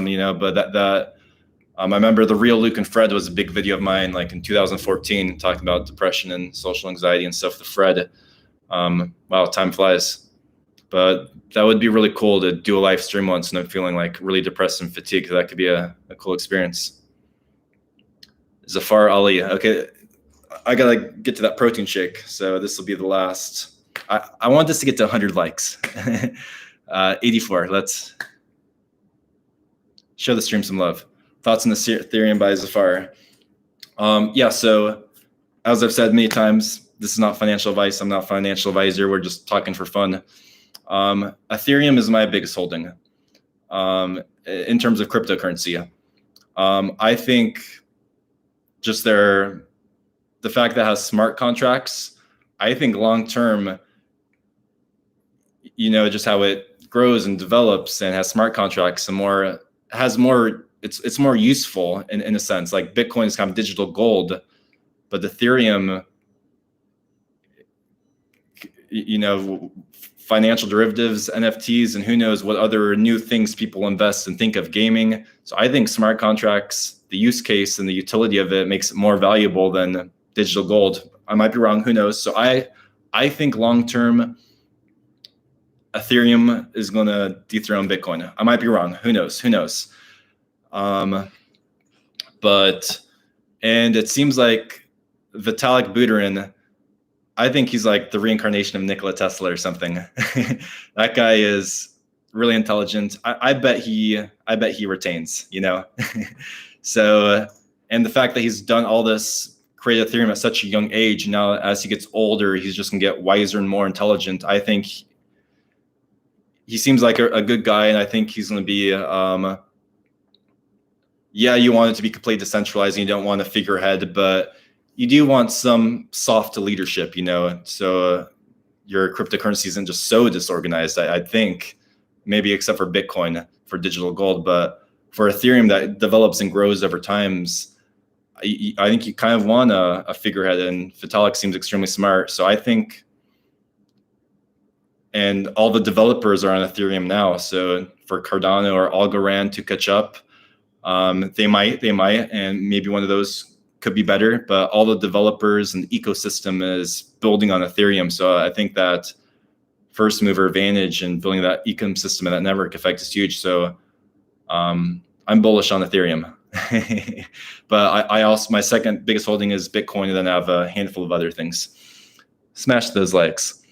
remember The Real Luke and Fred was a big video of mine, like in 2014, talking about depression and social anxiety and stuff. The Fred, wow, time flies. But that would be really cool to do a live stream once and I'm feeling like really depressed and fatigued. That could be a cool experience. Zafar Ali, okay. I gotta get to that protein shake, so this will be the last. I want this to get to 100 likes. 84. Let's show the stream some love. Thoughts on the Ethereum by Zafar. Yeah, so as I've said many times, this is not financial advice. I'm not a financial advisor. We're just talking for fun. Ethereum is my biggest holding in terms of cryptocurrency. I think just the fact that it has smart contracts, I think long-term, just how it grows and develops and has smart contracts and it's more useful in a sense. Like Bitcoin is kind of digital gold, but Ethereum, financial derivatives, NFTs, and who knows what other new things people invest and think of, gaming. So I think smart contracts, the use case and the utility of it makes it more valuable than digital gold. I might be wrong, who knows? So I think long-term Ethereum is going to dethrone Bitcoin. I might be wrong, who knows? And it seems like Vitalik Buterin, I think he's like the reincarnation of Nikola Tesla or something. That guy is really intelligent. I bet he retains, So, and the fact that he's done all this, create Ethereum at such a young age, now as he gets older, he's just gonna get wiser and more intelligent. I think he seems like a good guy, and I think he's gonna be, yeah, you want it to be completely decentralized, and you don't want a figurehead, but you do want some soft leadership, so your cryptocurrency isn't just so disorganized. I think, maybe except for Bitcoin, for digital gold, but for Ethereum that develops and grows over times, I think you kind of want a figurehead, and Vitalik seems extremely smart. So I think, and all the developers are on Ethereum now. So for Cardano or Algorand to catch up, they might, and maybe one of those could be better, but all the developers and the ecosystem is building on Ethereum. So I think that first mover advantage in building that ecosystem and that network effect is huge. So I'm bullish on Ethereum. But I also, my second biggest holding is Bitcoin, and then I have a handful of other things. Smash those likes.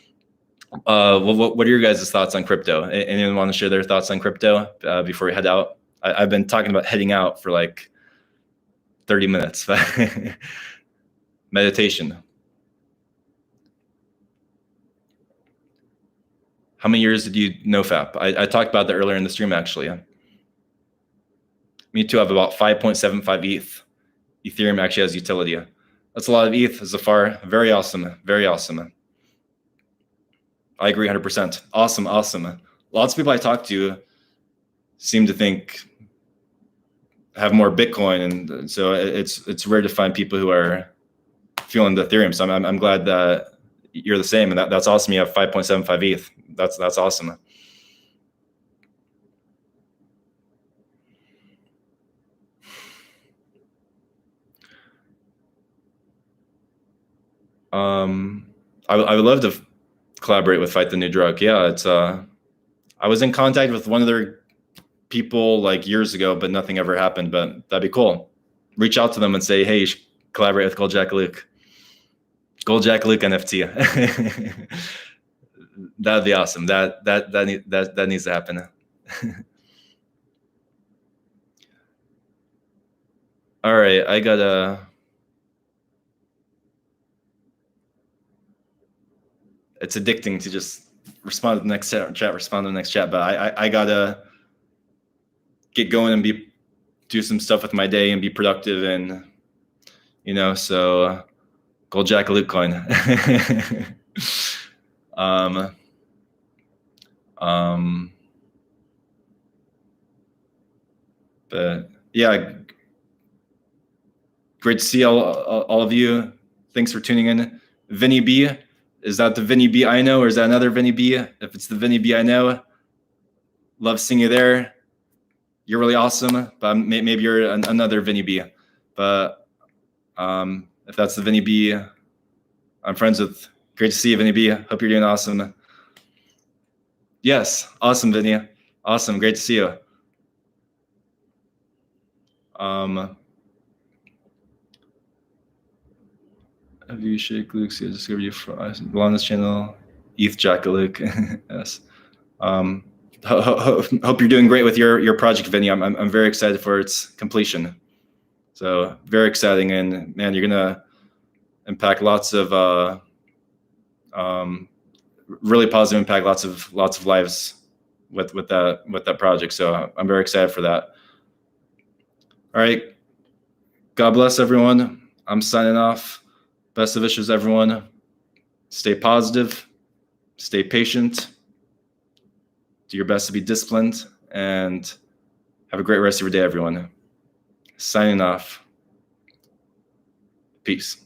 What are your guys' thoughts on crypto? Anyone want to share their thoughts on crypto before we head out? I've been talking about heading out for like 30 minutes. Meditation. How many years did you NoFap? I talked about that earlier in the stream, actually. Me too. I have about 5.75 ETH. Ethereum actually has utility. That's a lot of ETH, Zafar. Very awesome. Very awesome. I agree 100%. Awesome. Lots of people I talk to seem to have more Bitcoin, and so it's rare to find people who are feeling the Ethereum. So I'm glad that you're the same, and that's awesome. You have 5.75 ETH. That's awesome. I would love to collaborate with Fight the New Drug. Yeah, it's I was in contact with one of their people like years ago, but nothing ever happened. But that'd be cool. Reach out to them and say, hey, you should collaborate with GoldJacketLuke. GoldJacketLuke NFT. That'd be awesome. That needs to happen. All right, I gotta. It's addicting to just respond to the next chat, respond to the next chat. But I gotta get going and do some stuff with my day and be productive, and so GoldJacketLuke coin. But yeah, great to see all of you. Thanks for tuning in. Vinny B, is that the Vinny B I know, or is that another Vinny B? If it's the Vinny B I know, love seeing you there. You're really awesome, but maybe you're another Vinny B. But if that's the Vinny B I'm friends with, great to see you, Vinny B. Hope you're doing awesome. Yes, awesome, Vinny. Awesome, great to see you. Have you shake Luke? See, I discovered you on this channel. ETHJacketLuke. Yes. Hope you're doing great with your project, Vinny. I'm very excited for its completion. So very exciting, and man, you're gonna impact lots of really positive impact, lots of lives with that project. So I'm very excited for that. All right, God bless everyone. I'm signing off. Best of wishes, everyone. Stay positive, stay patient, do your best to be disciplined, and have a great rest of your day, everyone. Signing off. Peace.